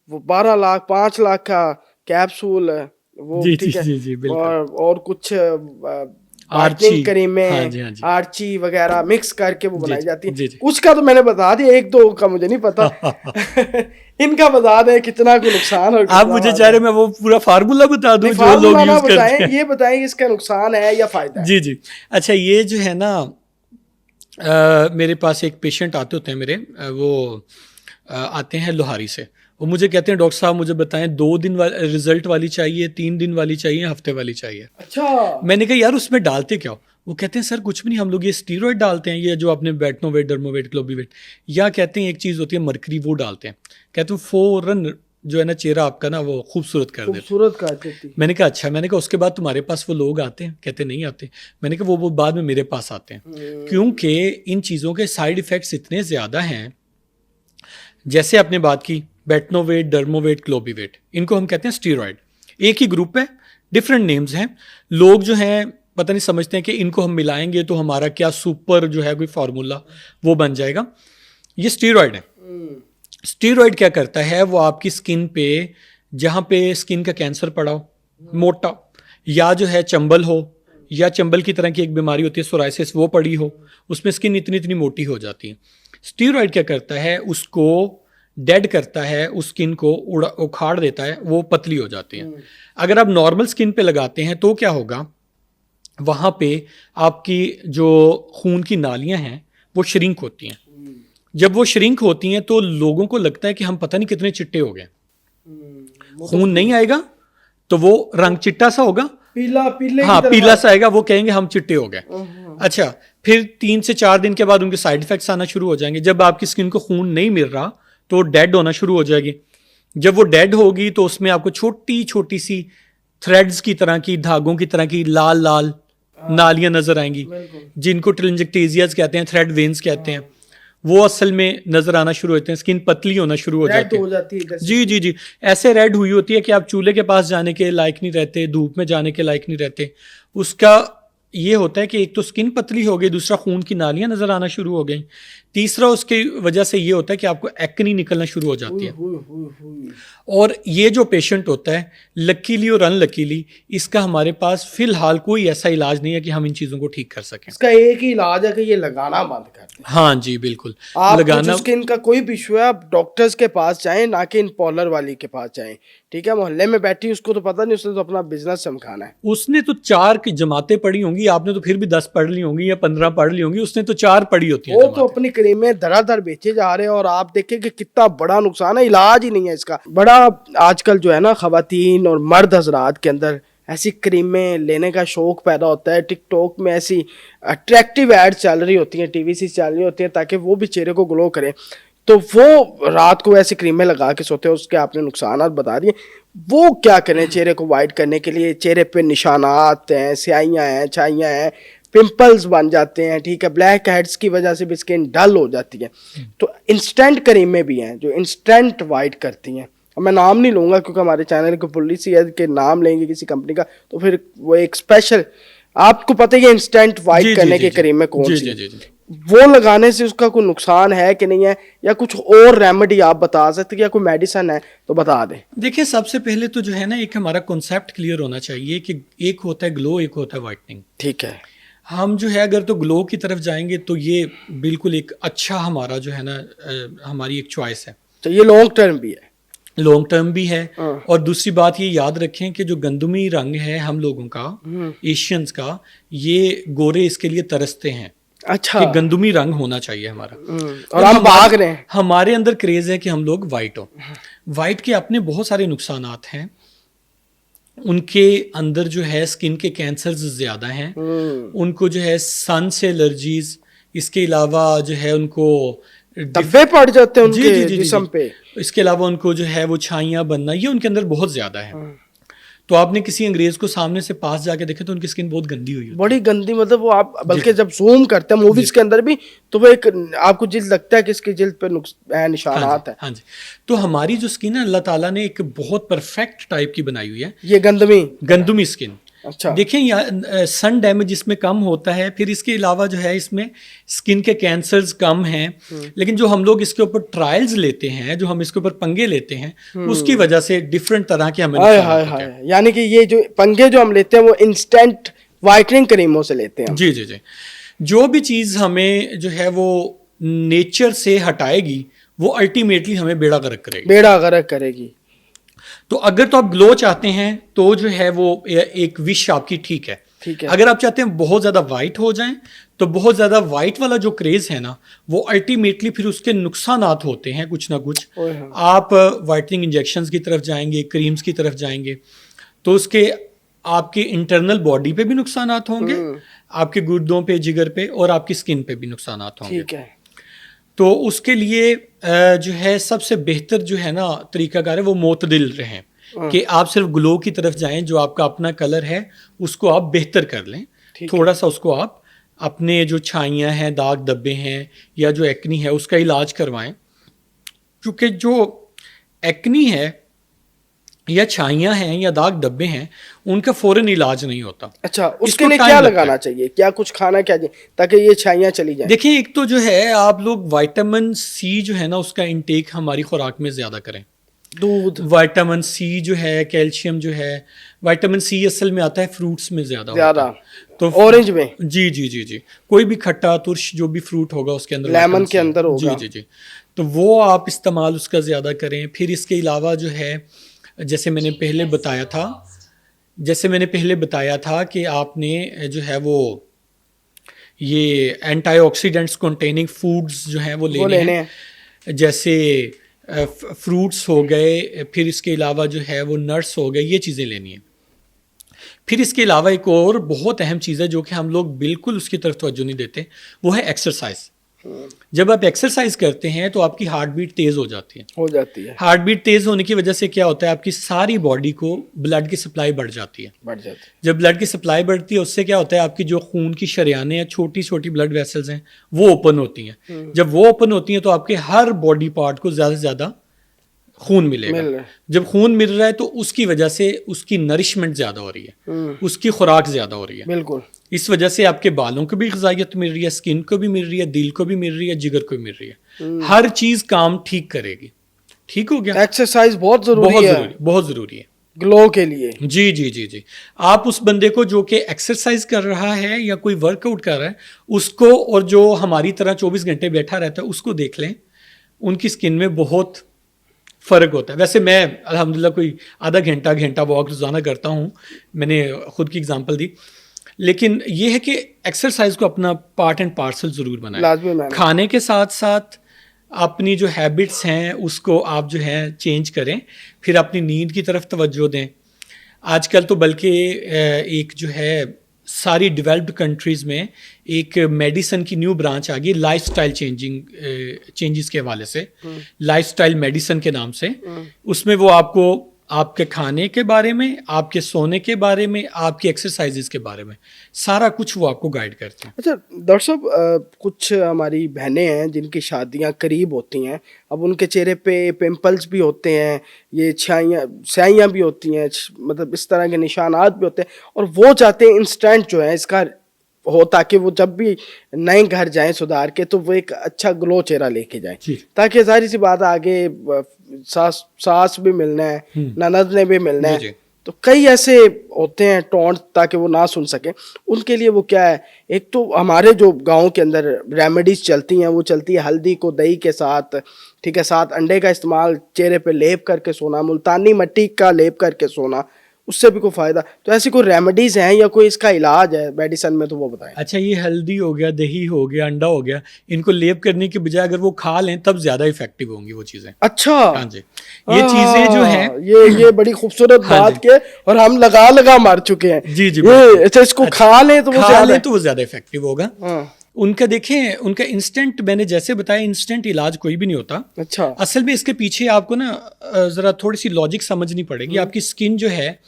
[SPEAKER 1] वो 12 लाख 5 लाख का कैप्सूल वो, ठीक है, और कुछ आर्ची क्रीमें, आर्ची वगैरह मिक्स करके वो बनाई जाती है। कुछ का तो मैंने बता दिया, 1-2 का मुझे नहीं पता। इनका बता दें कितना को नुकसान हो।
[SPEAKER 2] आप मुझे चाह रहे मैं वो पूरा फार्मूला बता दूं जो लोग यूज करते हैं?
[SPEAKER 1] ये बताएं इसका नुकसान है या फायदा है?
[SPEAKER 2] जी। अच्छा, ये जो है ना मेरे पास एक पेशेंट आते होते हैं मेरे, वो आते हैं लोहारी से, वो मुझे कहते हैं डॉक्टर साहब मुझे बताएं 2 दिन रिजल्ट वाली चाहिए, 3 दिन वाली चाहिए, हफ्ते वाली चाहिए।
[SPEAKER 1] अच्छा।
[SPEAKER 2] मैंने कहा यार उसमें डालते क्या हो? वो कहते हैं सर कुछ भी नहीं, हम लोग ये स्टीरॉयड डालते हैं, ये जो आपने बेटनोवेट, डर्मोवेट, क्लोबीवेट, या कहते हैं एक चीज़ होती है मरकरी, वो डालते हैं। कहते हैं फौरन जो है ना चेहरा आपका ना वो खूबसूरत कर देती। मैंने कहा अच्छा, मैंने कहा उसके बाद तुम्हारे पास वो लोग आते हैं? कहते नहीं आते। मैंने कहा वो बाद में मेरे पास आते हैं, क्योंकि इन चीज़ों के साइड इफ़ेक्ट्स इतने ज़्यादा हैं। जैसे आपने बात की बेटनोवेट, डर्मोवेट, क्लोबीवेट, इनको हम कहते हैं स्टीरॉयड, एक ही ग्रुप है, डिफरेंट नेम्स हैं। लोग जो हैं पता नहीं समझते हैं कि इनको हम मिलाएंगे तो हमारा क्या सुपर जो है कोई फार्मूला वो बन जाएगा। ये स्टीरॉयड है। स्टीरॉयड क्या करता है, वो आपकी स्किन पे, जहाँ पे स्किन का कैंसर पड़ा हो, मोटा, या जो है चंबल हो, या चंबल की तरह की एक बीमारी होती है सोराइसिस, वो पड़ी हो, उसमें स्किन इतनी मोटी हो जाती है। स्टीरॉयड क्या करता है, उसको डेड करता है, उस स्किन को उखाड़ देता है, वो पतली हो जाती है। अगर आप नॉर्मल स्किन पे लगाते हैं तो क्या होगा, वहाँ पे आपकी जो खून की नालियाँ हैं वो श्रिंक होती हैं। जब वो श्रिंक होती हैं तो लोगों को लगता है कि हम पता नहीं कितने चिट्टे हो गए। खून नहीं आएगा तो वो रंग चिट्टा सा होगा,
[SPEAKER 1] पीला पीले
[SPEAKER 2] हाँ
[SPEAKER 1] की तरफ
[SPEAKER 2] पीला सा आएगा, वो कहेंगे हम चिट्टे हो गए। अच्छा, फिर 3 से 4 दिन के बाद उनके साइड इफेक्ट्स आना शुरू हो जाएंगे। जब आपकी स्किन को खून नहीं मिल रहा तो डेड होना शुरू हो जाएगी। जब वो डेड होगी तो उसमें आपको छोटी छोटी सी थ्रेड्स की तरह की, धागों की तरह की लाल लाल नालियां नजर आएंगी, जिनको टेलिंजेक्टेसियाज कहते हैं, थ्रेड वेन्स कहते हैं। वो असल में नजर आना शुरू होते हैं, स्किन पतली होना शुरू हो जाती है।
[SPEAKER 1] इधर से।
[SPEAKER 2] जी जी जी, ऐसे रेड हुई होती है कि आप चूल्हे के पास जाने के लायक नहीं रहते, धूप में जाने के लायक नहीं रहते। उसका ये होता है कि एक तो स्किन पतली हो गई, दूसरा खून की नालियां नजर आना शुरू हो गई, तीसरा उसकी वजह से ये होता है कि आपको एक्नी निकलना शुरू हो जाती है। और ये जो पेशेंट होता है, लकीली और अनलकीली, इसका हमारे पास फिलहाल कोई ऐसा इलाज नहीं है कि हम इन चीज़ों को ठीक कर सकें।
[SPEAKER 1] इसका एक ही इलाज है कि ये लगाना बंद कर दें।
[SPEAKER 2] हाँ जी बिल्कुल,
[SPEAKER 1] आप
[SPEAKER 2] लगाना।
[SPEAKER 1] स्किन का कोई भी इशू है, आप डॉक्टर्स के पास जाएं, ना कि इन पॉलर वाली के पास जाएं। ठीक है, मोहल्ले में बैठी उसको तो पता नहीं, उसने तो अपना बिजनेस चमकाना है।
[SPEAKER 2] उसने तो 4 की जमातें पढ़ी होंगी, आपने तो फिर भी 10 पढ़ ली होंगी या 15 पढ़ ली होंगी, उसने तो 4 पढ़ी होती है
[SPEAKER 1] वो तो अपनी क्रीमें धड़ाधड़ बेचे जा रहे हैं और आप देखें कि कितना बड़ा नुकसान है। इलाज ही नहीं है इसका। बड़ा आजकल जो है ना, खवातीन और मर्द हजरात के अंदर ऐसी क्रीमें लेने का शौक पैदा होता है। टिकटॉक में ऐसी अट्रैक्टिव एड चल रही होती हैं, टीवी चल रही होती हैं, ताकि वो भी चेहरे को ग्लो करें। तो वो रात को ऐसी क्रीमें लगा के सोते हैं, उसके आपने नुकसान बता दिए। वो क्या करें चेहरे को वाइट करने के लिए? चेहरे पे निशानात हैं, स्याहियाँ हैं, छाइयाँ हैं, पिंपल्स बन जाते हैं। ठीक है, ब्लैक हेड्स की वजह से भी स्किन डल हो जाती है। तो इंस्टेंट क्रीमें भी हैं जो इंस्टेंट वाइट करती हैं। अब मैं नाम नहीं लूँगा क्योंकि हमारे चैनल की पॉलिसी है कि नाम लेंगे किसी कंपनी का तो फिर वो एक स्पेशल, आपको पता है इंस्टेंट वाइट करने की क्रीमें कौन सी है, वो लगाने से उसका कोई नुकसान है कि नहीं है, या कुछ और रेमेडी आप बता सकते हैं, या कोई मेडिसिन है तो बता दें।
[SPEAKER 2] देखिए, सबसे पहले तो जो है ना, एक हमारा कॉन्सेप्ट क्लियर होना चाहिए कि एक होता है ग्लो, एक होता है वाइटनिंग।
[SPEAKER 1] ठीक है,
[SPEAKER 2] हम जो है अगर तो ग्लो की तरफ जाएंगे तो ये बिल्कुल एक अच्छा हमारा जो है ना, हमारी एक चॉइस है।
[SPEAKER 1] तो ये लॉन्ग टर्म भी है,
[SPEAKER 2] लॉन्ग टर्म भी है। और दूसरी बात ये याद रखें कि जो गंदमी रंग है हम लोगों का, एशियंस का, ये गोरे इसके लिए तरसते हैं।
[SPEAKER 1] अच्छा,
[SPEAKER 2] कि गंदमी रंग होना चाहिए हमारा।
[SPEAKER 1] और हम भाग रहे हैं।
[SPEAKER 2] हमारे अंदर क्रेज है कि हम लोग वाइट हो। वाइट के अपने बहुत सारे नुकसानात हैं। उनके अंदर जो है स्किन के कैंसर्स ज़्यादा हैं, उनको जो है सन से एलर्जीज, इसके अलावा जो है उनको
[SPEAKER 1] धब्बे पड़ जाते हैं उनके जिस्म पे।
[SPEAKER 2] इसके अलावा उनको जो है वो छाइयाँ बनना, ये उनके अंदर बहुत ज़्यादा है। तो आपने किसी अंग्रेज को सामने से पास जाके देखे तो उनकी स्किन बहुत गंदी हुई है, बड़ी
[SPEAKER 1] गंदी, मतलब वो आप बल्कि जब जूम करते हैं मूवीज के अंदर भी तो वो एक आपको जिल्द लगता है कि इसकी जिल्द पे निशानात है।
[SPEAKER 2] हाँ जी, तो हमारी जो स्किन है अल्लाह ताला ने एक बहुत परफेक्ट टाइप की बनाई हुई है,
[SPEAKER 1] ये
[SPEAKER 2] गंदमी स्किन।
[SPEAKER 1] अच्छा,
[SPEAKER 2] देखें यहाँ सन डैमेज इसमें कम होता है, फिर इसके अलावा जो है इसमें स्किन के कैंसर्स कम हैं। लेकिन जो हम लोग इसके ऊपर ट्रायल्स लेते हैं, जो हम इसके ऊपर पंगे लेते हैं, उसकी वजह से डिफरेंट तरह के हमें
[SPEAKER 1] यानी कि ये जो पंगे जो हम लेते हैं वो इंस्टेंट वाइटनिंग क्रीमों से लेते हैं।
[SPEAKER 2] जी जी जी, जो भी चीज़ हमें जो है वो नेचर से हटाएगी वो अल्टीमेटली हमें बेड़ा गर्क करेगी। तो अगर तो आप ग्लो चाहते हैं तो जो है वो एक विश आपकी ठीक है। अगर आप चाहते हैं बहुत ज़्यादा वाइट हो जाएं तो बहुत ज़्यादा वाइट वाला जो क्रेज़ है ना, वो अल्टीमेटली फिर उसके नुकसानात होते हैं कुछ ना कुछ। आप वाइटनिंग इंजेक्शंस की तरफ जाएंगे, क्रीम्स की तरफ जाएंगे, तो उसके आपके इंटरनल बॉडी पे भी नुकसानात होंगे, आपके गुर्दों पे, जिगर पे और आपकी स्किन पे भी नुकसानात होंगे।
[SPEAKER 1] ठीक है,
[SPEAKER 2] तो उसके लिए जो है सबसे बेहतर जो है ना तरीकाकार है वो मोतदिल रहें कि आप सिर्फ ग्लो की तरफ जाएं, जो आपका अपना कलर है उसको आप बेहतर कर लें, थोड़ा सा उसको आप अपने जो छाइयाँ हैं, दाग धब्बे हैं या जो एक्नी है उसका इलाज करवाएं। क्योंकि जो एक्नी है या छाइयाँ हैं या दाग धब्बे हैं उनका फौरन इलाज नहीं होता।
[SPEAKER 1] अच्छा, उसके लिए क्या लगाना चाहिए, क्या कुछ खाना क्या चाहिए ताकि ये छाइयाँ चली जाएं?
[SPEAKER 2] देखिए, एक तो जो है आप लोग विटामिन सी जो है ना उसका इंटेक हमारी खुराक में ज़्यादा करें।
[SPEAKER 1] दूध,
[SPEAKER 2] विटामिन सी जो है, कैल्शियम जो है, विटामिन सी असल में आता है फ्रूट्स में ज़्यादा, तो
[SPEAKER 1] ऑरेंज में,
[SPEAKER 2] जी जी जी जी, कोई भी खट्टा तुर्श जो भी फ्रूट होगा उसके अंदर,
[SPEAKER 1] लेमन के अंदर होगा,
[SPEAKER 2] जी जी जी, तो वो आप इस्तेमाल उसका ज़्यादा करें। फिर इसके अलावा जो है जैसे मैंने पहले बताया था जैसे मैंने पहले बताया था कि आपने जो है वो ये एंटीऑक्सीडेंट्स कंटेनिंग फूड्स जो हैं वो लेने हैं। जैसे फ्रूट्स हो गए, फिर इसके अलावा जो है वो नट्स हो गए, ये चीज़ें लेनी है। फिर इसके अलावा एक और बहुत अहम चीज़ है जो कि हम लोग बिल्कुल उसकी तरफ तवज्जो नहीं देते, वो है एक्सरसाइज। जब आप एक्सरसाइज करते हैं तो आपकी हार्ट बीट तेज़ हो जाती है। हार्ट बीट तेज़ होने की वजह से क्या होता है, आपकी सारी बॉडी को ब्लड की सप्लाई बढ़ जाती है। जब ब्लड की सप्लाई बढ़ती है उससे क्या होता है, आपकी जो खून की शरियानें हैं, छोटी छोटी ब्लड वेसल्स हैं, वो ओपन होती हैं। जब वो ओपन होती हैं तो आपके हर बॉडी पार्ट को ज़्यादा से ज़्यादा खून मिलेगा। जब खून मिल रहा है तो उसकी वजह से उसकी नरिशमेंट ज़्यादा हो रही है, उसकी खुराक ज़्यादा हो रही है।
[SPEAKER 1] बिल्कुल।
[SPEAKER 2] इस वजह से आपके बालों को भी ग़िज़ाइयत मिल रही है, स्किन को भी मिल रही है, दिल को भी मिल रही है, जिगर को भी मिल रही है। हर चीज़ काम ठीक करेगी। ठीक हो गया।
[SPEAKER 1] एक्सरसाइज बहुत ज़रूरी है,
[SPEAKER 2] बहुत ज़रूरी है
[SPEAKER 1] ग्लो के लिए।
[SPEAKER 2] जी जी जी जी। आप उस बंदे को जो कि एक्सरसाइज कर रहा है या कोई वर्कआउट कर रहा है उसको, और जो हमारी तरह 24 घंटे बैठा रहता है उसको देख लें, उनकी स्किन में बहुत फ़र्क होता है। वैसे मैं अल्हम्दुलिल्लाह कोई आधा घंटा वॉक रोज़ाना करता हूँ, मैंने खुद की एग्जांपल दी। लेकिन ये है कि एक्सरसाइज को अपना पार्ट एंड पार्सल ज़रूर बनाएं। खाने के साथ साथ अपनी जो हैबिट्स हैं उसको आप जो है चेंज करें, फिर अपनी नींद की तरफ तवज्जो दें। आजकल तो बल्कि एक जो है सारी डेवलप्ड कंट्रीज़ में एक मेडिसिन की न्यू ब्रांच आ गई लाइफस्टाइल चेंजेस के हवाले से, लाइफस्टाइल मेडिसिन के नाम से। उसमें वो आपको आपके खाने के बारे में, आपके सोने के बारे में, आपकी एक्सरसाइजेज के बारे में सारा कुछ वो आपको गाइड करते हैं।
[SPEAKER 1] अच्छा डॉक्टर साहब, कुछ हमारी बहनें हैं जिनकी शादियां करीब होती हैं, अब उनके चेहरे पे पिंपल्स भी होते हैं, ये स्याहियां भी होती हैं, मतलब इस तरह के निशानात भी होते हैं, और वो चाहते हैं इंस्टेंट जो है इसका हो, ताकि वो जब भी नए घर जाएं सुधार के तो वो एक अच्छा ग्लो चेहरा लेके जाएं, ताकि जाहिर सी बात आगे सास भी मिलना है, ननद ने भी मिलना है, तो कई ऐसे होते हैं टोंट ताकि वो ना सुन सके। उनके लिए वो क्या है, एक तो हमारे जो गांव के अंदर रेमेडीज चलती हैं वो चलती है हल्दी को दही के साथ, ठीक है, साथ अंडे का इस्तेमाल, चेहरे पे लेप करके सोना, मुल्तानी मिट्टी का लेप करके सोना, उससे भी कोई फायदा। तो ऐसी कोई रेमेडीज हैं या कोई इसका इलाज है मेडिसिन में, तो वो बताएं।
[SPEAKER 2] अच्छा, ये हल्दी हो गया, दही हो गया, अंडा हो गया, इनको लेप करने की बजाय अगर वो खा लें तब ज्यादा इफेक्टिव होंगी वो चीजें।
[SPEAKER 1] अच्छा,
[SPEAKER 2] हाँ जी, ये चीजें जो हैं
[SPEAKER 1] ये बड़ी खूबसूरत बात के, और हम लगा मार चुके हैं।
[SPEAKER 2] जी जी।
[SPEAKER 1] अच्छा, इसको खा लें तो
[SPEAKER 2] वो ज्यादा इफेक्टिव होगा। उनका देखें, उनका इंस्टेंट, मैंने जैसे बताया इंस्टेंट इलाज कोई भी नहीं होता।
[SPEAKER 1] अच्छा।
[SPEAKER 2] असल में इसके पीछे आपको ना जरा थोड़ी सी लॉजिक समझनी पड़ेगी। आपकी स्किन जो है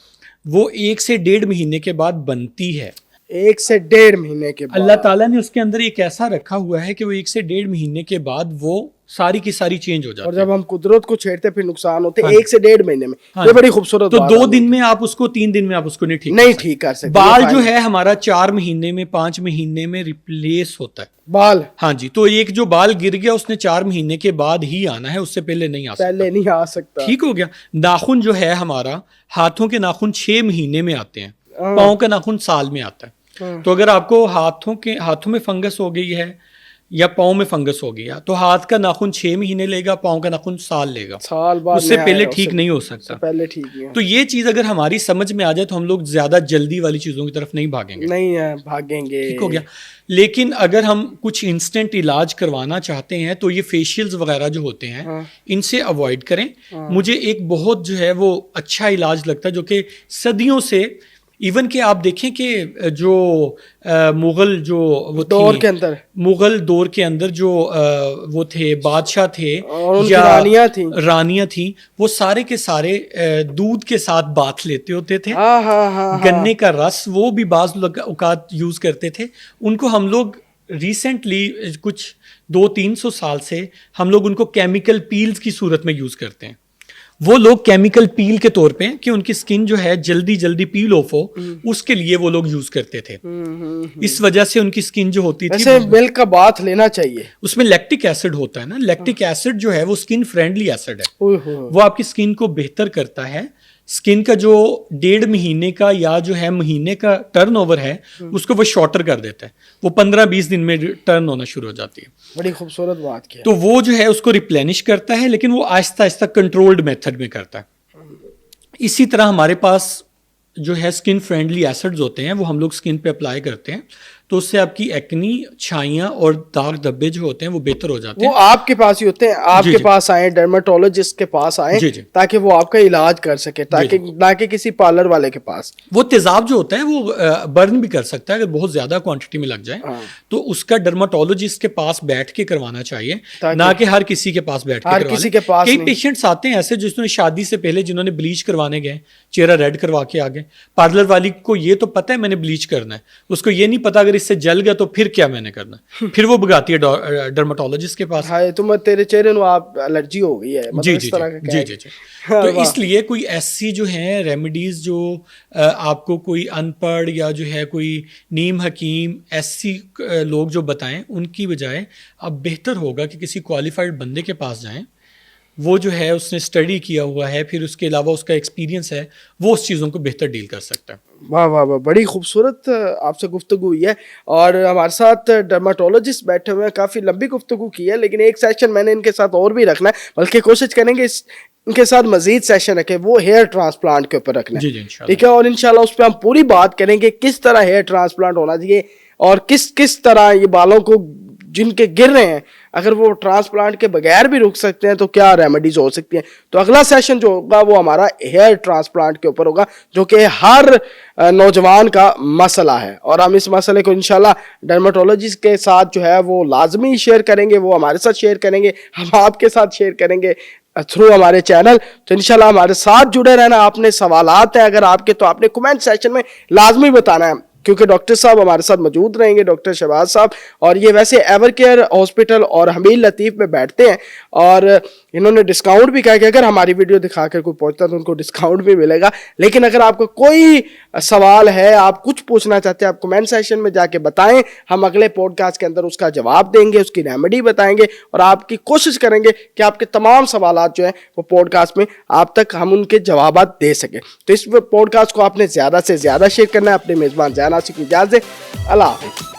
[SPEAKER 2] वो 1 से 1.5 महीने के बाद बनती है।
[SPEAKER 1] 1 से 1.5 महीने के बाद
[SPEAKER 2] अल्लाह ताला ने उसके अंदर एक ऐसा रखा हुआ है कि वो 1 से 1.5 महीने के बाद वो सारी की सारी चेंज हो जाती है।
[SPEAKER 1] और जब हम कुदरत को छेड़ते फिर नुकसान होते हैं। 1 से 1.5 महीने में। ये बड़ी खूबसूरत
[SPEAKER 2] तो 2 दिन में आप उसको, 3 दिन में आप उसको नहीं ठीक कर सकते। बाल जो है हमारा 4 महीने में, 5 महीने में रिप्लेस होता है
[SPEAKER 1] बाल।
[SPEAKER 2] हाँ जी, तो एक जो बाल गिर गया उसने 4 महीने के बाद ही आना है, उससे पहले नहीं आ सकता। ठीक हो गया। नाखून जो है हमारा, हाथों के नाखून 6 महीने में आते हैं, पाँव का नाखून साल में आता है। तो अगर आपको हाथों में फंगस हो गई है या पाँव में फंगस हो गया तो हाथ का नाखून 6 महीने लेगा, पाँव का नाखून साल लेगा, साल बाद उससे पहले ठीक नहीं हो सकता।
[SPEAKER 1] पहले ठीक नहीं।
[SPEAKER 2] तो ये चीज अगर हमारी समझ में आ जाए तो हम लोग ज्यादा जल्दी वाली चीजों की तरफ नहीं भागेंगे। ठीक हो गया। लेकिन अगर हम कुछ इंस्टेंट इलाज करवाना चाहते हैं तो ये फेशियल्स वगैरह जो होते हैं इनसे अवॉइड करें। मुझे एक बहुत जो है वो अच्छा इलाज लगता है जो कि सदियों से, इवन कि आप देखें कि जो मुगल जो वो
[SPEAKER 1] दौर के अंदर,
[SPEAKER 2] मुगल दौर के अंदर जो वो थे बादशाह थे
[SPEAKER 1] या
[SPEAKER 2] रानियां थी, वो सारे के सारे दूध के साथ बाथ लेते होते थे। गन्ने का रस वो भी बाज़ औक़ात यूज़ करते थे। उनको हम लोग रिसेंटली कुछ 200-300 साल से हम लोग उनको केमिकल पील्स की सूरत में यूज़ करते हैं। वो लोग केमिकल पील के तौर पे कि उनकी स्किन जो है जल्दी पील ऑफ हो, उसके लिए वो लोग यूज करते थे। इस वजह से उनकी स्किन जो होती थी,
[SPEAKER 1] ऐसे मिल्क का बाथ लेना चाहिए,
[SPEAKER 2] उसमें लैक्टिक एसिड होता है ना। लैक्टिक एसिड जो है वो स्किन फ्रेंडली एसिड है, वो आपकी स्किन को बेहतर करता है। स्किन का जो 1.5 महीने का या जो है महीने का टर्नओवर है उसको वो शॉर्टर कर देता है, वो 15-20 दिन में टर्न होना शुरू हो जाती है।
[SPEAKER 1] बड़ी खूबसूरत बात की।
[SPEAKER 2] तो वो जो है उसको रिप्लेनिश करता है, लेकिन वो आहिस्ता आहिस्ता कंट्रोल्ड मेथड में करता है। इसी तरह हमारे पास जो है स्किन फ्रेंडली एसिड्स होते हैं वो हम लोग स्किन पे अप्लाई करते हैं, तो उससे आपकी एक्नी, छाइयाँ और दाग धब्बे जो होते हैं वो बेहतर हो जाते
[SPEAKER 1] वो
[SPEAKER 2] हैं।
[SPEAKER 1] आपके पास ही होते हैं, आपके
[SPEAKER 2] जी, जी।
[SPEAKER 1] पास आए, डर्माटोलॉजिस्ट के पास आए,
[SPEAKER 2] जी, जी।
[SPEAKER 1] ताकि वो आपका इलाज कर सके, ताकि ना कि किसी पार्लर वाले के पास।
[SPEAKER 2] वो तेज़ाब जो होता है वो बर्न भी कर सकता है अगर बहुत ज़्यादा क्वांटिटी में लग जाए,
[SPEAKER 1] हाँ।
[SPEAKER 2] तो उसका डर्माटोलॉजिस्ट के पास बैठ के करवाना चाहिए,
[SPEAKER 1] ताकि-
[SPEAKER 2] ना कि हर किसी के पास बैठ के
[SPEAKER 1] हर
[SPEAKER 2] करवा
[SPEAKER 1] किसी
[SPEAKER 2] लें।
[SPEAKER 1] के पास
[SPEAKER 2] कई
[SPEAKER 1] नहीं।
[SPEAKER 2] पेशेंट्स आते हैं ऐसे जिन्होंने शादी से पहले जिन्होंने ब्लीच करवाने गए, चेहरा रेड करवा के आ गए, पार्लर वाली को ये तो पता है मैंने ब्लीच करना है, उसको ये नहीं पता अगर इससे जल गया तो फिर क्या मैंने करना है, फिर वो भगाती है डर्माटोलॉजिस्ट के पास।
[SPEAKER 1] हाँ, तुम तेरे चेहरे में आप एलर्जी हो गई है, मतलब
[SPEAKER 2] जी
[SPEAKER 1] इस
[SPEAKER 2] जी
[SPEAKER 1] तरह का
[SPEAKER 2] जी
[SPEAKER 1] क्या
[SPEAKER 2] जी
[SPEAKER 1] है?
[SPEAKER 2] जी।
[SPEAKER 1] हाँ,
[SPEAKER 2] तो
[SPEAKER 1] वाह।
[SPEAKER 2] इसलिए कोई ऐसी जो है रेमेडीज जो आपको कोई अनपढ़ या जो है कोई नीम हकीम ऐसी लोग जो बताएं, उनकी बजाय अब बेहतर होगा कि किसी क्वालिफाइड बंदे के पास जाएं, वो जो है उसने स्टडी किया हुआ है, फिर उसके अलावा उसका एक्सपीरियंस है, वो उस चीज़ों को बेहतर डील कर सकता है।
[SPEAKER 1] वाह वाह वाह, बड़ी खूबसूरत आपसे गुफ्तगू हुई है। और हमारे साथ डर्माटोलॉजिस्ट बैठे हुए हैं, काफ़ी लंबी गुफ्तगू की है, लेकिन एक सेशन मैंने इनके साथ और भी रखना है, बल्कि कोशिश करेंगे इनके साथ मजीद सेशन रखें, वो हेयर ट्रांसप्लांट के ऊपर रखना
[SPEAKER 2] जी
[SPEAKER 1] है।
[SPEAKER 2] जी इंशाल्लाह।
[SPEAKER 1] ठीक है, और इंशाल्लाह उस पर हम पूरी बात करेंगे किस तरह हेयर ट्रांसप्लांट होना चाहिए, और किस किस तरह ये बालों को जिनके गिर रहे हैं अगर वो ट्रांसप्लांट के बगैर भी रुक सकते हैं तो क्या रेमेडीज हो सकती हैं। तो अगला सेशन जो होगा वो हमारा हेयर ट्रांसप्लांट के ऊपर होगा, जो कि हर नौजवान का मसला है, और हम इस मसले को इंशाल्लाह डर्माटोलॉजिस्ट के साथ जो है वो लाजमी शेयर करेंगे, वो हमारे साथ शेयर करेंगे, हम आपके साथ शेयर करेंगे थ्रू हमारे चैनल। तो इंशाल्लाह हमारे साथ जुड़े रहना। आपने सवालात हैं अगर आपके, तो आपने कमेंट सेक्शन में लाजमी बताना है, क्योंकि डॉक्टर साहब हमारे साथ मौजूद रहेंगे, डॉक्टर शहबाज साहब, और ये वैसे एवर केयर हॉस्पिटल और हमील लतीफ़ में बैठते हैं, और इन्होंने डिस्काउंट भी कहा कि अगर हमारी वीडियो दिखाकर कोई पहुंचता तो उनको डिस्काउंट भी मिलेगा। लेकिन अगर आपको कोई सवाल है, आप कुछ पूछना चाहते हैं, आप कमेंट सेक्शन में जाके बताएं, हम अगले पॉडकास्ट के अंदर उसका जवाब देंगे, उसकी रेमेडी बताएंगे, और आपकी कोशिश करेंगे कि आपके तमाम सवालात जो हैं वो पॉडकास्ट में आप तक हम उनके जवाब दे सकें। तो इस पॉडकास्ट को आपने ज़्यादा से ज़्यादा शेयर करना है। अपने मेज़बान ज़ैन आसिफ को इजाज़त दें। अल्लाह हाफ़िज़।